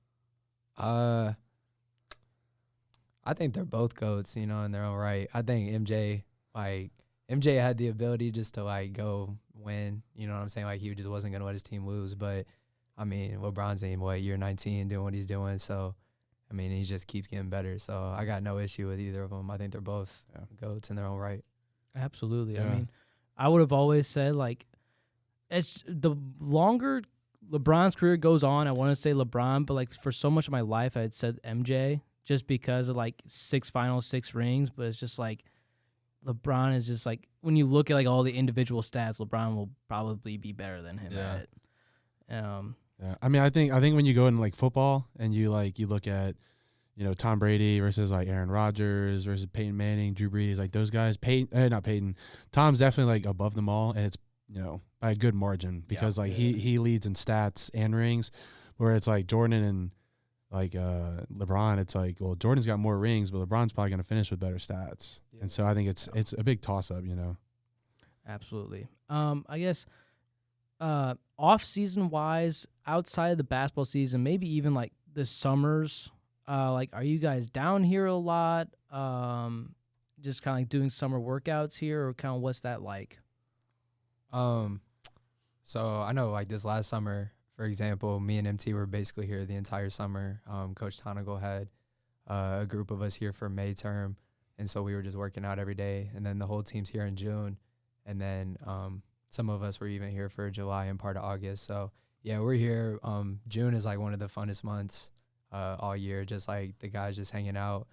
I think they're both GOATs, in their own right. I think MJ had the ability just to like go win, you know what I'm saying? Like he just wasn't going to let his team lose. But I mean, LeBron's in year 19 doing what he's doing. So, I mean, he just keeps getting better. So I got no issue with either of them. I think they're both GOATs in their own right. Absolutely. Yeah. I mean, I would have always said like, it's the longer LeBron's career goes on, I want to say LeBron, but like for so much of my life, I had said MJ just because of like 6 finals, 6 rings. But it's just like LeBron is just like when you look at like all the individual stats, LeBron will probably be better than him at it. Yeah, I mean, I think when you go into like football and you look at, Tom Brady versus like Aaron Rodgers versus Peyton Manning, Drew Brees, like those guys. Not Peyton. Tom's definitely like above them all, and it's by a good margin because he leads in stats and rings, where it's like Jordan and like LeBron. It's like, well, Jordan's got more rings, but LeBron's probably going to finish with better stats, and so I think it's a big toss up, Absolutely. I guess off-season wise, outside of the basketball season, maybe even like the summers, like are you guys down here a lot? Just kind of like doing summer workouts here, or kind of what's that like? So I know like this last summer, for example, me and MT were basically here the entire summer. Coach Tonigal had a group of us here for May term, and so we were just working out every day. And then the whole team's here in June, and then some of us were even here for July and part of August. So yeah, we're here. June is like one of the funnest months all year. Just like the guys just hanging out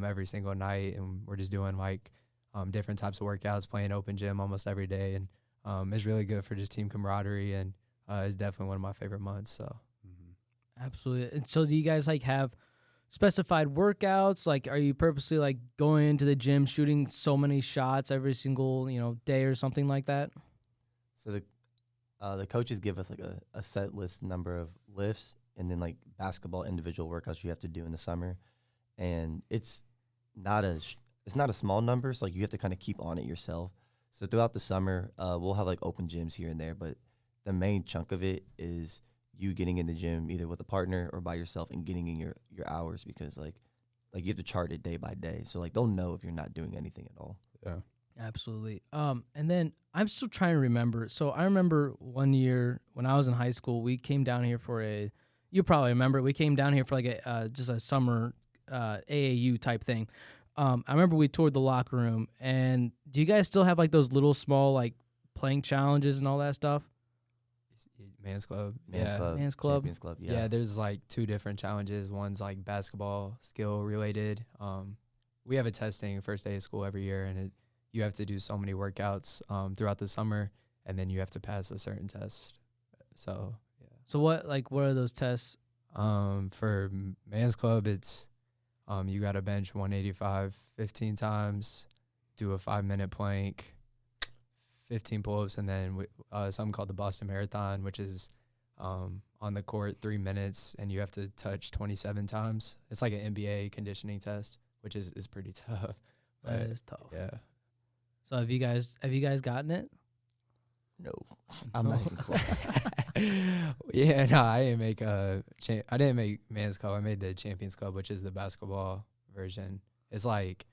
every single night, and we're just doing like different types of workouts, playing open gym almost every day, and it's really good for just team camaraderie, and it's definitely one of my favorite months. So Absolutely. And so do you guys like have specified workouts? Like are you purposely like going into the gym shooting so many shots every single day or something like that? So The coaches give us like a set list number of lifts and then like basketball individual workouts you have to do in the summer, and it's not a small number. So like you have to kind of keep on it yourself. So throughout the summer, we'll have like open gyms here and there, but the main chunk of it is you getting in the gym either with a partner or by yourself and getting in your hours, because like you have to chart it day by day. So like they'll know if you're not doing anything at all. Yeah. Absolutely. And then I'm still trying to remember. So I remember one year when I was in high school, we came down here for you probably remember, we came down here for like just a summer AAU type thing. I remember we toured the locker room, and do you guys still have like those little small like plank challenges and all that stuff? Man's Club. Man's Club. Champions Club. Yeah. Yeah, there's like 2 different challenges. One's like basketball skill related. We have a testing first day of school every year, and you have to do so many workouts throughout the summer, and then you have to pass a certain test. So yeah. So what are those tests? For Man's Club, it's you got to bench 185 15 times, do a 5-minute plank, 15 pull-ups, and then something called the Boston Marathon, which is on the court 3 minutes, and you have to touch 27 times. It's like an NBA conditioning test, which is pretty tough. That is tough. Yeah. So have you guys gotten it? No, I'm not even close. Yeah, no, I didn't make Man's Club. I made the Champions Club, which is the basketball version. It's like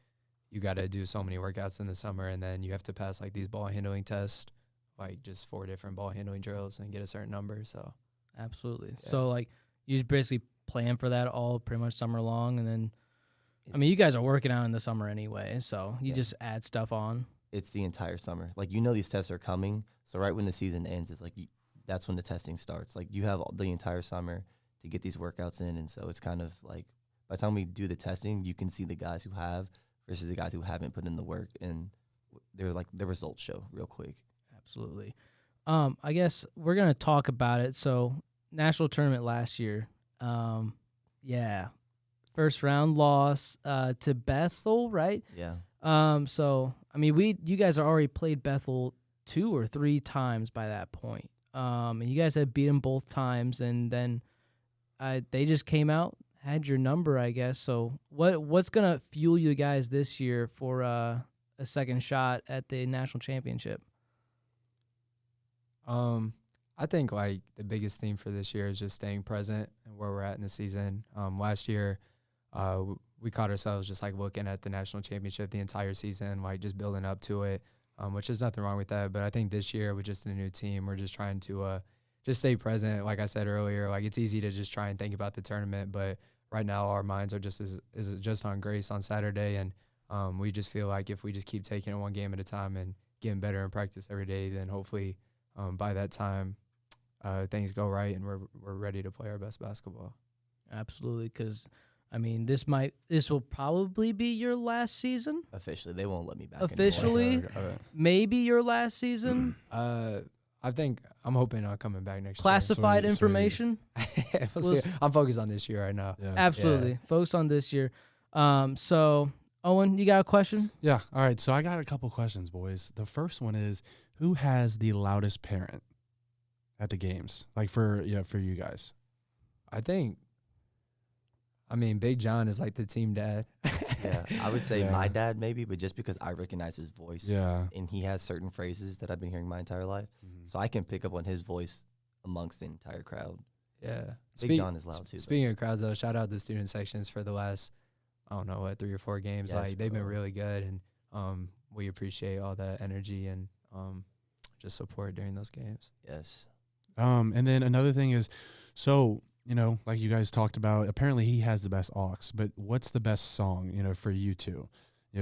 you got to do so many workouts in the summer, and then you have to pass like these ball handling tests, like just 4 different ball handling drills and get a certain number. So absolutely. Yeah. So like you just basically plan for that all pretty much summer long, and then I mean you guys are working out in the summer anyway, so you just add stuff on. It's the entire summer. Like, you know, these tests are coming. So right when the season ends, it's like that's when the testing starts. Like, you have the entire summer to get these workouts in. And so it's kind of like by the time we do the testing, you can see the guys who have versus the guys who haven't put in the work. And they're like the results show real quick. Absolutely. I guess we're going to talk about it. So national tournament last year. First round loss to Bethel, right? Yeah. So I mean, you guys already played Bethel 2 or 3 times by that point. And you guys had beat them both times, and then they just came out, had your number, I guess. So what's gonna fuel you guys this year for a second shot at the national championship? I think like the biggest theme for this year is just staying present and where we're at in the season. Last year, we caught ourselves just like looking at the national championship the entire season, like just building up to it, which is nothing wrong with that. But I think this year with just a new team, we're just trying to just stay present. Like I said earlier, like it's easy to just try and think about the tournament, but right now our minds are just just on Grace on Saturday, and we just feel like if we just keep taking it one game at a time and getting better in practice every day, then hopefully by that time things go right and we're ready to play our best basketball. Absolutely, because I mean, this will probably be your last season. Officially, they won't let me back. Officially, maybe your last season. I'm hoping I'm coming back next Classified year. information. We'll see. I'm focused on this year right now. Yeah. Absolutely, focus on this year. So Owen, you got a question? Yeah. All right. So I got a couple questions, boys. The first one is, who has the loudest parent at the games? Like for you guys. I mean, Big John is like the team dad. Yeah, I would say my dad maybe, but just because I recognize his voice. Yeah. And he has certain phrases that I've been hearing my entire life. Mm-hmm. So I can pick up on his voice amongst the entire crowd. Yeah. Big John is loud too. Speaking of crowds, though, shout out the student sections for the last, 3 or 4 games. Yes, they've been really good, and we appreciate all that energy and just support during those games. Yes. And then another thing is, so, like you guys talked about, apparently he has the best aux, but what's the best song, for you two,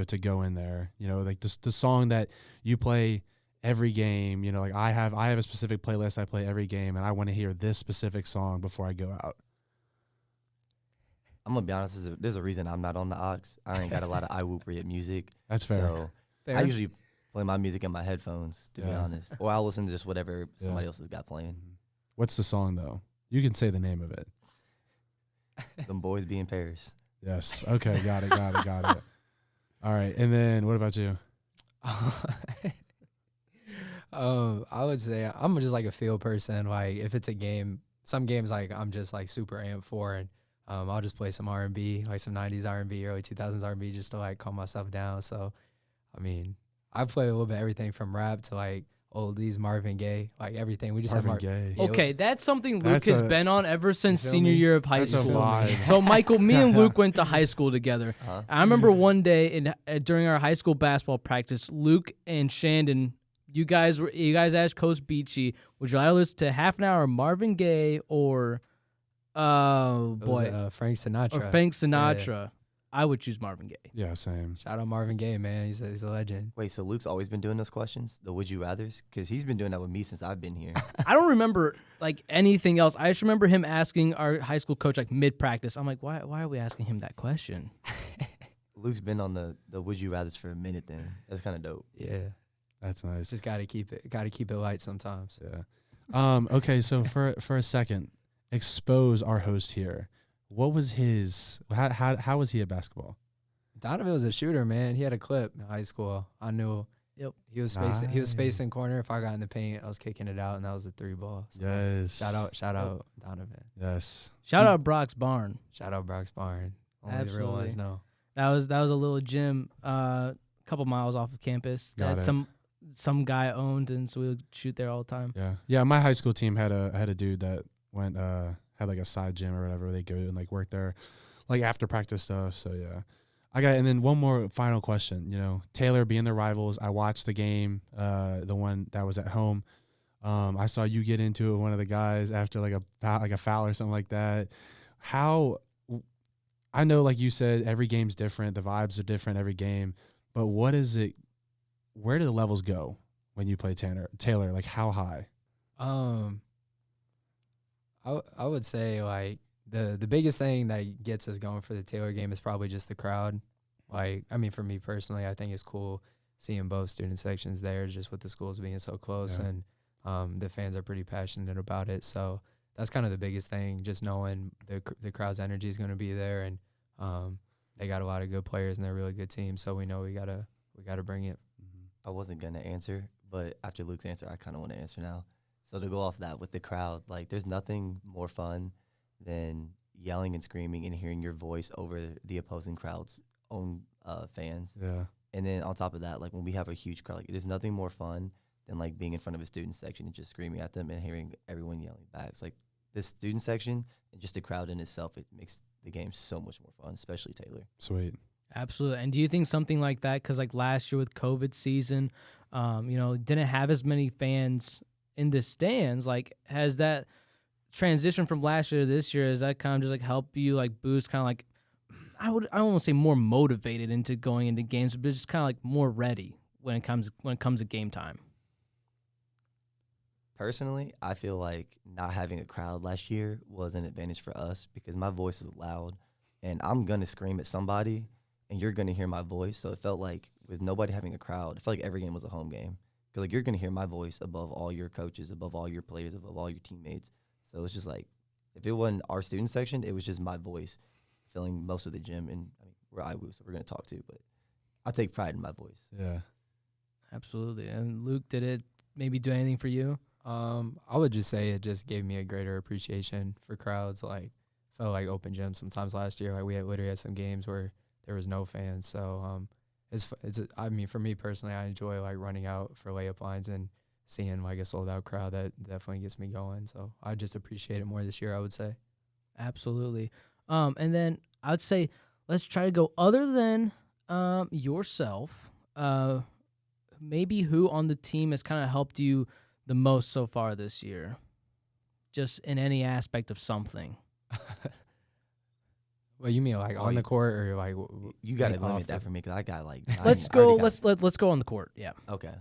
to go in there, like the song that you play every game, like I have a specific playlist I play every game, and I want to hear this specific song before I go out. I'm going to be honest, there's a reason I'm not on the aux. I ain't got a lot of iWhoop music. That's fair. So I usually play my music in my headphones, to be honest. Or I'll listen to just whatever somebody else has got playing. What's the song, though? You can say the name of it. Them Boys Be in Paris. Yes. Okay, got it. All right, and then what about you? I would say I'm just like a feel person. Like if it's a game, some games like I'm just like super amped for, and I'll just play some R&B, like some 90s R&B, early 2000s R&B, just to like calm myself down. So, I mean, I play a little bit everything from rap to like oldies, Marvin Gaye, like everything. We just Marvin have Gaye. Yeah, Okay, that's something Luke That's has a- been on ever since feel senior me? year of high That's a school. vibe. So Michael, me and Luke went to high school together. Huh? I remember one day during our high school basketball practice, Luke and Shandon, you guys asked Coach Beachy, would you rather listen to half an hour of Marvin Gaye or It was, Frank Sinatra. or Frank Sinatra? I would choose Marvin Gaye. Yeah, same. Shout out Marvin Gaye, man. He's a legend. Wait, so Luke's always been doing those questions, the would you rathers? Because he's been doing that with me since I've been here. I don't remember like anything else. I just remember him asking our high school coach like mid practice. I'm like, why are we asking him that question? Luke's been on the would you rathers for a minute then. That's kind of dope. Yeah, That's nice. just gotta keep it light sometimes. Yeah. Okay, so for a second, expose our host here. What was his? How was he at basketball? Donovan was a shooter, man. He had a clip in high school. I knew. Yep. He was spacing. He was Nice. spacing corner. If I got in the paint, I was kicking it out, and that was a 3-ball. So Yes. Shout out Donovan. Yes. Shout out Brock's Barn. Shout out Brock's Barn. Only the real ones Absolutely. know. That was a little gym a couple miles off of campus Got that it. some guy owned, and so we would shoot there all the time. Yeah. Yeah. My high school team had a dude that went had like a side gym or whatever. They go and like work there, like after practice stuff. So yeah. And then one more final question. You know, Taylor being the rivals. I watched the game, the one that was at home. I saw you get into it with one of the guys after like a foul or something like that. How? I know, like you said, every game's different. The vibes are different every game. But what is it? Where do the levels go when you play Taylor? Like how high? I would say like the biggest thing that gets us going for the Taylor game is probably just the crowd. Like, I mean, for me personally, I think it's cool seeing both student sections there, just with the schools being so close, Yeah. and the fans are pretty passionate about it. So that's kind of the biggest thing, just knowing the crowd's energy is going to be there, and they got a lot of good players and they're a really good team. So we know we gotta bring it. I wasn't going to answer, but after Luke's answer, I kind of want to answer now. So to go off that with the crowd, like there's nothing more fun than yelling and screaming and hearing your voice over the opposing crowd's own fans. Yeah. And then on top of that, like when we have a huge crowd, like there's nothing more fun than like being in front of a student section and just screaming at them and hearing everyone yelling back. It's like this student section and just the crowd in itself, it makes the game so much more fun, especially Taylor. Sweet. Absolutely. And do you think something like that, because like last year with COVID season, didn't have as many fans in the stands, like has that transition from last year to this year, has that kind of just like help you like boost kind of like, I don't want to say more motivated into going into games, but just kind of like more ready when it comes to game time? Personally, I feel like not having a crowd last year was an advantage for us because my voice is loud and I'm going to scream at somebody and you're going to hear my voice. So it felt like with nobody having a crowd, I felt like every game was a home game. Because like you're going to hear my voice above all your coaches, above all your players, above all your teammates. So it's just like, if it wasn't our student section, it was just my voice filling most of the gym. And I mean, we're IWU, so we're going to talk too. But I take pride in my voice. Yeah. Absolutely. And Luke, did it maybe do anything for you? I would just say it just gave me a greater appreciation for crowds. Like, felt like open gym sometimes last year. Like, we literally had some games where there was no fans. So, I mean, for me personally, I enjoy like running out for layup lines and seeing like a sold out crowd. That definitely gets me going. So I just appreciate it more this year, I would say. Absolutely. And then I would say let's try to go other than yourself. Maybe who on the team has kind of helped you the most so far this year, just in any aspect of something? Well, you mean like on the court or like You got to like limit off that of- for me because I got like Let's go. Let's go on the court. Yeah. Okay.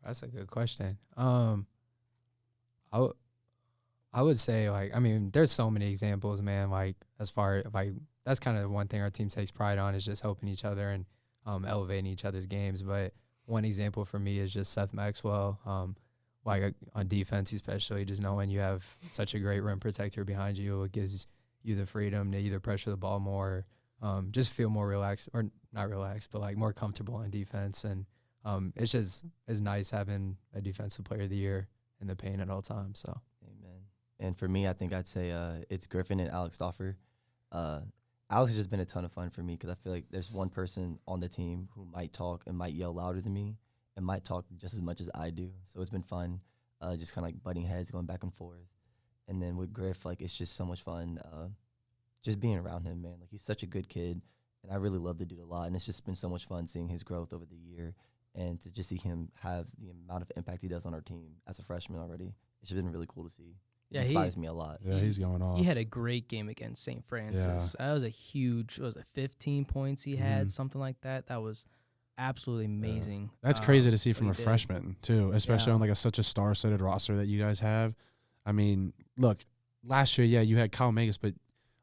That's a good question. I would say like, I mean, there's so many examples, man. Like as far like that's kind of one thing our team takes pride on is just helping each other and elevating each other's games. But one example for me is just Seth Maxwell. Like on defense, especially just knowing you have such a great rim protector behind you, it gives you the freedom to either pressure the ball more, just feel more relaxed, or not relaxed, but like more comfortable in defense. And it's just it's nice having a defensive player of the year in the paint at all times. So, amen. And for me, I think I'd say it's Griffin and Alex Stauffer. Alex has just been a ton of fun for me because I feel like there's one person on the team who might talk and might yell louder than me and might talk just as much as I do. So it's been fun, just kind of like butting heads, going back and forth. And then with Griff, like, it's just so much fun just being around him, man. Like, he's such a good kid, and I really love the dude a lot. And it's just been so much fun seeing his growth over the year and to just see him have the amount of impact he does on our team as a freshman already. It's just been really cool to see. Yeah, It inspires me a lot. Yeah, he's going off. He had a great game against St. Francis. That was a huge, 15 points he had, something like that. That was absolutely amazing. That's crazy to see from a what he did. freshman, too, especially on like such a star-studded roster that you guys have. I mean, look, last year, you had Kyle Magus, but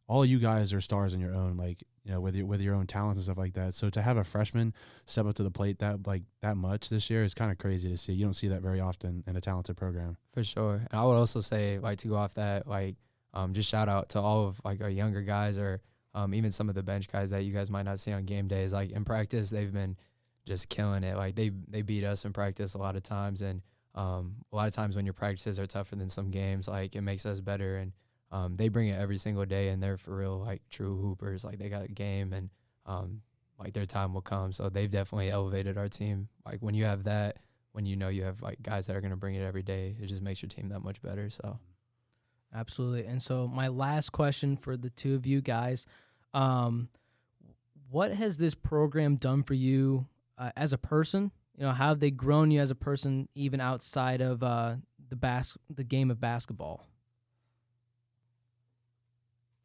all you guys are stars in your own, like, with your own talents and stuff like that. So to have a freshman step up to the plate that much this year is kind of crazy to see. You don't see that very often in a talented program. for sure. And I would also say, like, to go off that, like, just shout out to all of like our younger guys, or even some of the bench guys that you guys might not see on game days. Like, in practice, they've been just killing it. Like, they beat us in practice a lot of times, and a lot of times when your practices are tougher than some games, like, it makes us better. And they bring it every single day, and they're for real, like, true hoopers. Like, they got a game, and like, their time will come. So they've definitely elevated our team. Like, when you have that, when you have like guys that are going to bring it every day, it just makes your team that much better. So Absolutely. And so my last question for the two of you guys, what has this program done for you as a person? How have they grown you as a person, even outside of the game of basketball?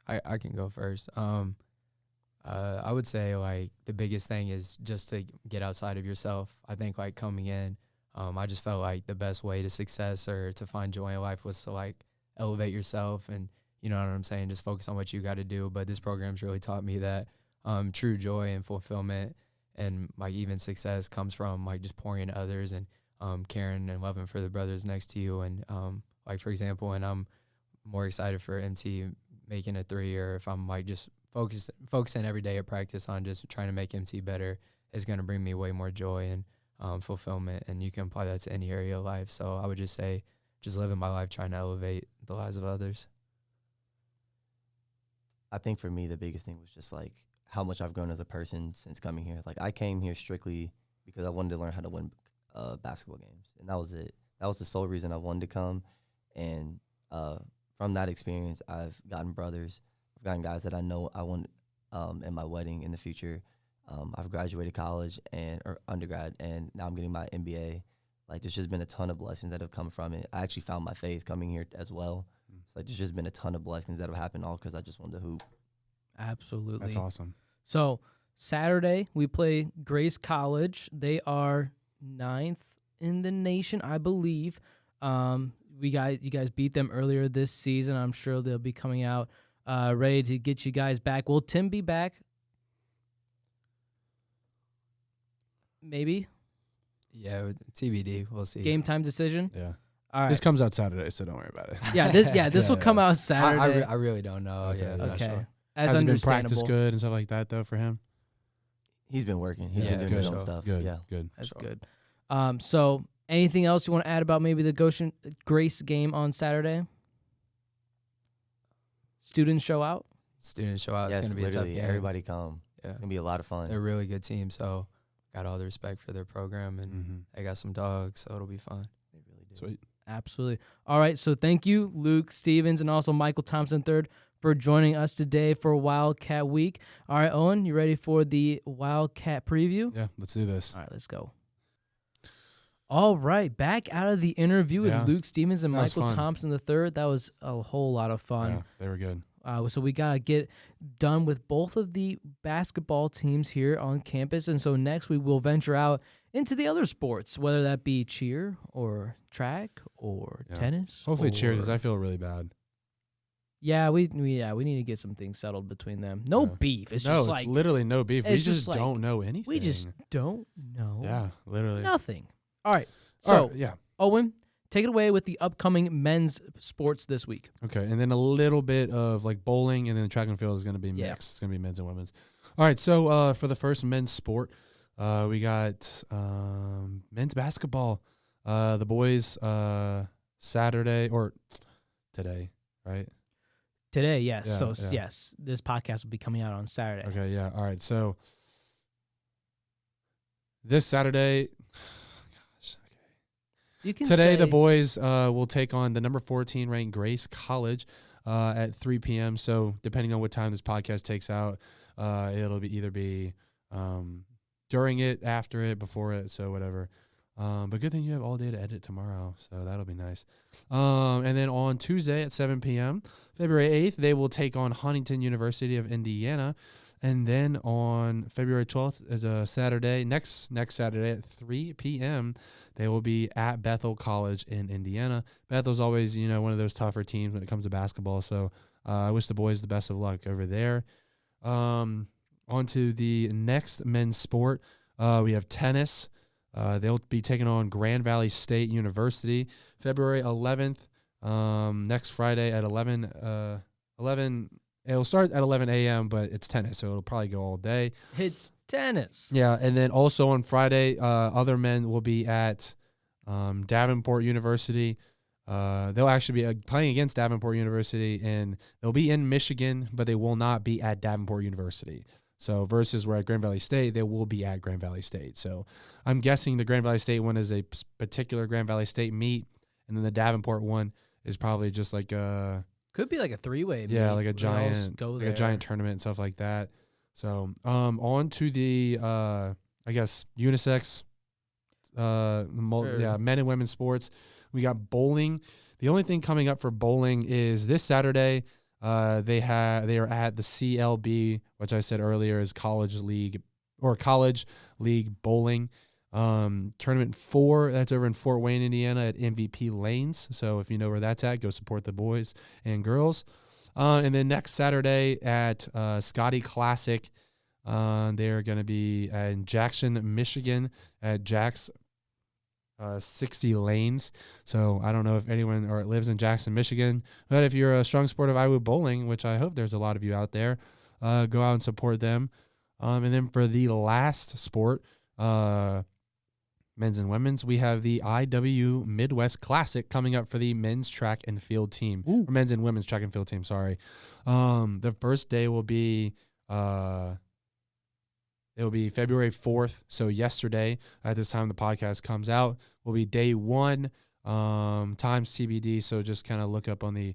I can go first. I would say, like, the biggest thing is just to get outside of yourself. I think, like, coming in, I just felt like the best way to success or to find joy in life was to, like, elevate yourself, and you know what I'm saying, just focus on what you got to do. But this program's really taught me that true joy and fulfillment and, like, even success comes from, like, just pouring into others and caring and loving for the brothers next to you. And like, for example, when I'm more excited for MT making a three, or if I'm, like, just focusing every day at practice on just trying to make MT better, is going to bring me way more joy and fulfillment. And you can apply that to any area of life. So I would just say, just living my life trying to elevate the lives of others. I think for me, the biggest thing was just, like, how much I've grown as a person since coming here. Like, I came here strictly because I wanted to learn how to win basketball games, and that was it. That was the sole reason I wanted to come. And from that experience, I've gotten brothers. I've gotten guys that I know I want in my wedding in the future. I've graduated college or undergrad, and now I'm getting my MBA. Like, there's just been a ton of blessings that have come from it. I actually found my faith coming here as well. So, like, there's just been a ton of blessings that have happened, all because I just wanted to hoop. Absolutely. That's awesome. So Saturday we play Grace College. They are 9th in the nation, I believe. You guys beat them earlier this season. I'm sure they'll be coming out ready to get you guys back. Will Tim be back? Maybe. Yeah, TBD. We'll see. Game time decision. Yeah. All right. This comes out Saturday, so don't worry about it. This will come out Saturday. I really don't know. Okay, Yeah. yeah, okay. sure. That's Has it been understandable. practice good and stuff like that, though, for him? He's been working. He's been doing his own stuff. Good, Yeah. good. That's good. So anything else you want to add about maybe the Grace game on Saturday? Students show out? Students show out. Yes, It's going to be a tough literally, game. everybody come. Yeah. It's going to be a lot of fun. They're a really good team, so got all the respect for their program, and they got some dogs, so it'll be fun. They really do. Sweet. Absolutely. All right, so thank you, Luke Stevens, and also Michael Thompson III, for joining us today for Wildcat Week. All right, Owen, you ready for the Wildcat preview? Yeah, let's do this. All right, let's go. All right, back out of the interview with Luke Stevens and That was Michael fun. Thompson III. That was a whole lot of fun. Yeah, they were good. So we got to get done with both of the basketball teams here on campus. And so next we will venture out into the other sports, whether that be cheer or track or tennis. Hopefully cheer, because I feel really bad. Yeah, we need to get some things settled between them. No beef. It's no, just it's like literally no beef. We it's just just like, don't know anything. we just don't know. Yeah, literally. Nothing. All right. So, All right, yeah. Owen, take it away with the upcoming men's sports this week. Okay, and then a little bit of like bowling, and then track and field is going to be mixed. Yeah. It's going to be men's and women's. All right, so for the first men's sport, we got men's basketball. The boys Saturday or today, right? Today, yes. Yeah, So, yeah. yes, this podcast will be coming out on Saturday. Okay, yeah. All right, so this Saturday, You can today say, the boys will take on the number 14 ranked Grace College at 3 p.m. So depending on what time this podcast takes out, it'll be either be during it, after it, before it, so whatever. But good thing you have all day to edit tomorrow, so that'll be nice. And then on Tuesday at 7 p.m., February 8th, they will take on Huntington University of Indiana. And then on February 12th, Saturday, next Saturday at 3 p.m., they will be at Bethel College in Indiana. Bethel's always, one of those tougher teams when it comes to basketball. So I wish the boys the best of luck over there. On to the next men's sport. We have tennis. They'll be taking on Grand Valley State University February 11th, next Friday at 11. It'll start at 11 a.m., but it's tennis, so it'll probably go all day. It's tennis. Yeah, and then also on Friday, other men will be at Davenport University. They'll actually be playing against Davenport University, and they'll be in Michigan, but they will not be at Davenport University. So versus where at Grand Valley State, they will be at Grand Valley State. So I'm guessing the Grand Valley State one is a particular Grand Valley State meet, and then the Davenport one is probably just like a Could be like a three-way. yeah, like a They all giant go like there. a giant tournament and stuff like that. So on to the I guess unisex Sure. men and women's sports. We got bowling. The only thing coming up for bowling is this Saturday. They are at the CLB, which I said earlier is college league bowling. Tournament 4, that's over in Fort Wayne, Indiana at MVP Lanes. So if you know where that's at, go support the boys and girls. And then next Saturday at Scotty Classic, they're going to be in Jackson, Michigan at Jack's 60 Lanes. So I don't know if anyone lives in Jackson, Michigan, but if you're a strong supporter of IWU bowling, which I hope there's a lot of you out there, go out and support them. And then for the last sport, men's and women's, we have the IW Midwest Classic coming up for the men's track and field team. Or men's and women's track and field team, sorry. The first day will be it will be February 4th. So yesterday, at this time the podcast comes out, will be day 1, times TBD. So just kind of look up on the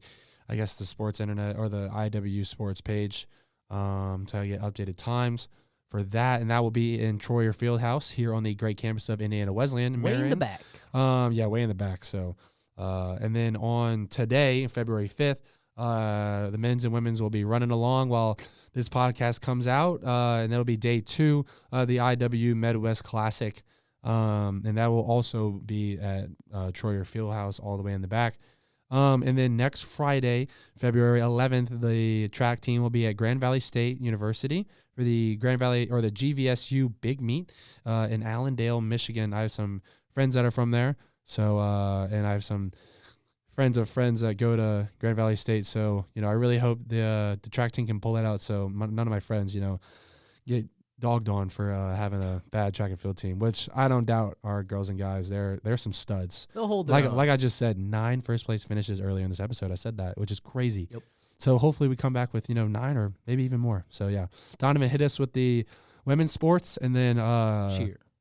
sports internet or the IW sports page to get updated times for that. And that will be in Troyer Fieldhouse here on the great campus of Indiana Wesleyan. Way in the back. Way in the back. So, and then on today, February 5th, the men's and women's will be running along while this podcast comes out, and that'll be day 2 of the IW Midwest Classic, and that will also be at Troyer Fieldhouse all the way in the back. And then next Friday, February 11th, the track team will be at Grand Valley State University for the Grand Valley or the GVSU Big Meet in Allendale, Michigan. I have some friends that are from there, so and I have some friends of friends that go to Grand Valley State. So, I really hope the track team can pull that out. So none of my friends, get dogged on for having a bad track and field team, which I don't doubt our girls and guys. They're some studs. They'll hold their own. Like I just said, 9 first place finishes earlier in this episode. I said that, which is crazy. Yep. So hopefully we come back with, 9 or maybe even more. So yeah, Donovan hit us with the women's sports and then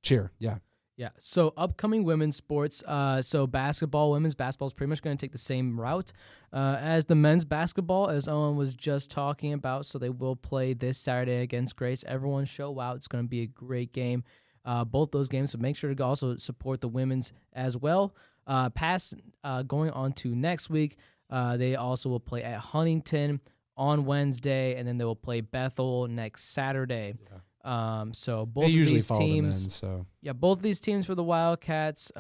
cheer. Yeah. Yeah. So upcoming women's sports. So women's basketball is pretty much going to take the same route as the men's basketball, as Owen was just talking about. So they will play this Saturday against Grace. Everyone show out. It's going to be a great game. Both those games. So make sure to also support the women's as well. Going on to next week, they also will play at Huntington on Wednesday, and then they will play Bethel next Saturday. Yeah. So both they usually of these follow teams, the men, so. Yeah, both of these teams for the Wildcats,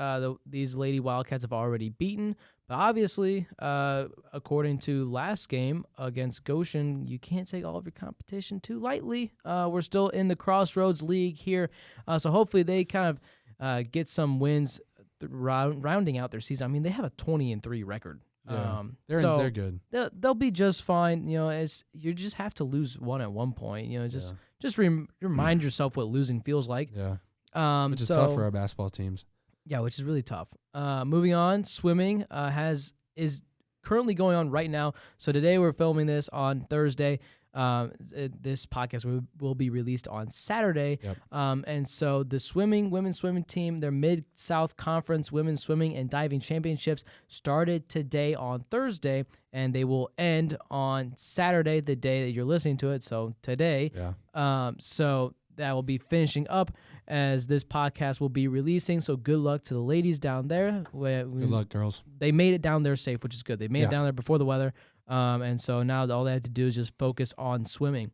these Lady Wildcats have already beaten, but obviously, according to last game against Goshen, you can't take all of your competition too lightly. We're still in the Crossroads League here, so hopefully they kind of get some wins rounding out their season. I mean, they have a 20-3 record. Yeah, they're good. They'll be just fine. You just have to lose one at one point. Just just remind yourself what losing feels like. Yeah. Which is tough for our basketball teams. Yeah, which is really tough. Moving on, swimming is currently going on right now. So today we're filming this on Thursday. This podcast will be released on Saturday. Yep. And so the women's swimming team, their Mid-South Conference Women's Swimming and Diving Championships started today on Thursday, and they will end on Saturday, the day that you're listening to it. So today. Yeah. So that will be finishing up as this podcast will be releasing. So good luck to the ladies down there. Good luck, girls. They made it down there safe, which is good. They made it down there before the weather. And so now all they have to do is just focus on swimming.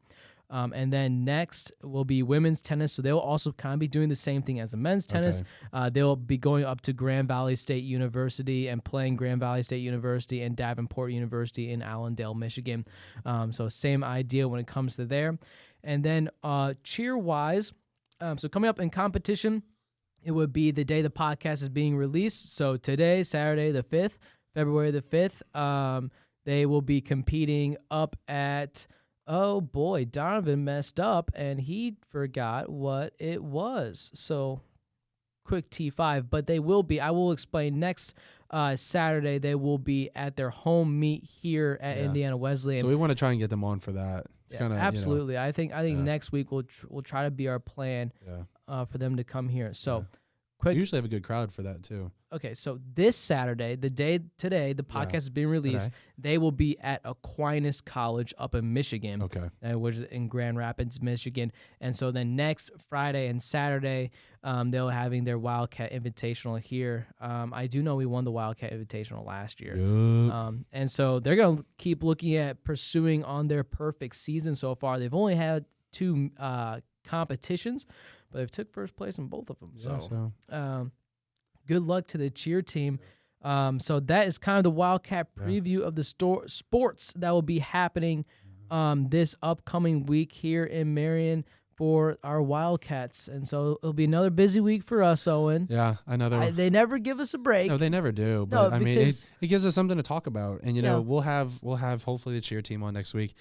And then next will be women's tennis. So they'll also kind of be doing the same thing as the men's tennis. Okay. They'll be going up to Grand Valley State University and playing Grand Valley State University and Davenport University in Allendale, Michigan. So same idea when it comes to there. And then cheer-wise, so coming up in competition, it would be the day the podcast is being released. So today, Saturday the 5th, February the 5th, they will be competing up at, oh boy, Donovan messed up and he forgot what it was. So quick T5, but they will be, I will explain next Saturday, they will be at their home meet here at Indiana Wesleyan. So we want to try and get them on for that. Yeah, kinda, absolutely. You know, I think next week we'll try to be our plan for them to come here. So quick. We usually have a good crowd for that too. Okay, so this Saturday, the day today, the podcast is being released. Today. They will be at Aquinas College up in Michigan, which is in Grand Rapids, Michigan. And so then next Friday and Saturday, they'll having their Wildcat Invitational here. I do know we won the Wildcat Invitational last year. And so they're going to keep looking at pursuing on their perfect season so far. They've only had 2 competitions, but they've took first place in both of them. So good luck to the cheer team. So that is kind of the Wildcat preview of the sports that will be happening this upcoming week here in Marion for our Wildcats. And so it'll be another busy week for us, Owen. Yeah, another. They never give us a break. No, they never do. But I mean, it gives us something to talk about. And, you know, we'll have hopefully the cheer team on next week.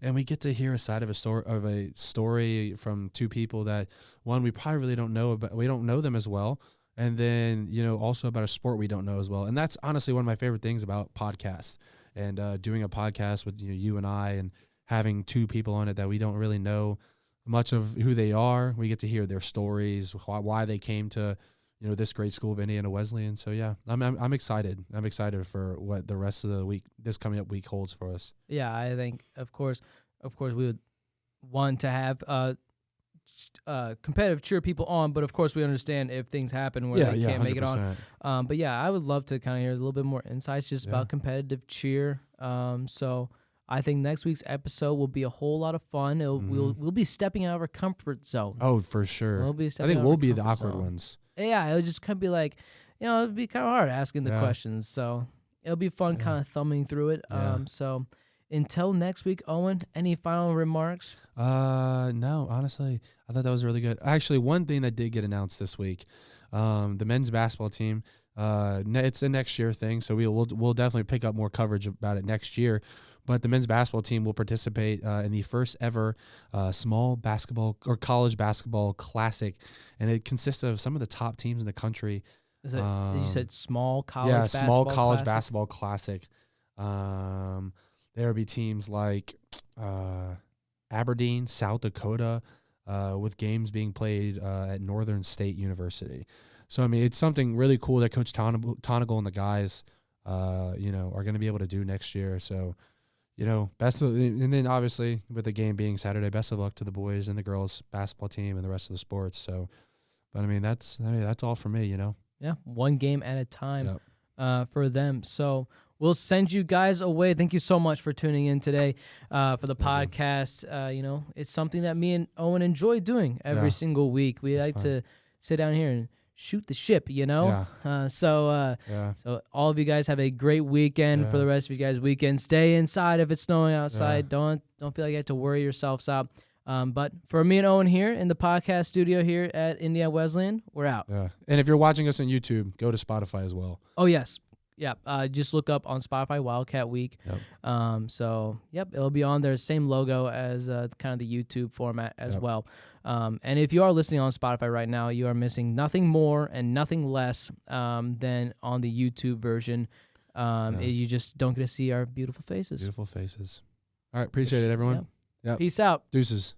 And we get to hear a side of a story from 2 people that, one, we probably really don't know about. We don't know them as well. And then, you know, also about a sport we don't know as well. And that's honestly one of my favorite things about podcasts and doing a podcast with you and I and having 2 people on it that we don't really know much of who they are. We get to hear their stories, why they came to, you know, this great school of Indiana Wesleyan. So, yeah, I'm excited. I'm excited for what the rest of the week, this coming up week holds for us. Yeah, I think, of course, we would want to have competitive cheer people on, but of course we understand if things happen where they can't 100%. Make it on. But yeah, I would love to kind of hear a little bit more insights just about competitive cheer. So I think next week's episode will be a whole lot of fun. We'll be stepping out of our comfort zone. Oh, for sure. I think we'll be the awkward ones. Yeah, it'll just kind of be like, you know, it'll be kind of hard asking the questions. So it'll be fun kind of thumbing through it. So until next week, Owen, any final remarks? No, honestly, I thought that was really good. Actually, one thing that did get announced this week, the men's basketball team, it's a next year thing, so we'll definitely pick up more coverage about it next year. But the men's basketball team will participate in the first ever small basketball or college basketball classic, and it consists of some of the top teams in the country. Is it? You said small college basketball small college classic? Basketball classic. There will be teams like Aberdeen, South Dakota, with games being played at Northern State University. So, I mean, it's something really cool that Coach Tonigal and the guys, are going to be able to do next year. So, and then obviously with the game being Saturday, best of luck to the boys and the girls basketball team and the rest of the sports. So, but I mean, that's all for me, Yeah, one game at a time for them. So we'll send you guys away. Thank you so much for tuning in today for the podcast. It's something that me and Owen enjoy doing every single week. We like to sit down here and shoot the ship, So all of you guys have a great weekend. For the rest of you guys' weekend, stay inside if it's snowing outside. Don't feel like you have to worry yourselves out. But for me and Owen here in the podcast studio here at Indiana Wesleyan, we're out. Yeah. And if you're watching us on YouTube, go to Spotify as well. Oh, yes. Yeah, just look up on Spotify Wildcat Week. Yep. It'll be on there. Same logo as kind of the YouTube format as well. And if you are listening on Spotify right now, you are missing nothing more and nothing less than on the YouTube version. You just don't get to see our beautiful faces. Beautiful faces. All right, appreciate it, everyone. Peace out. Deuces.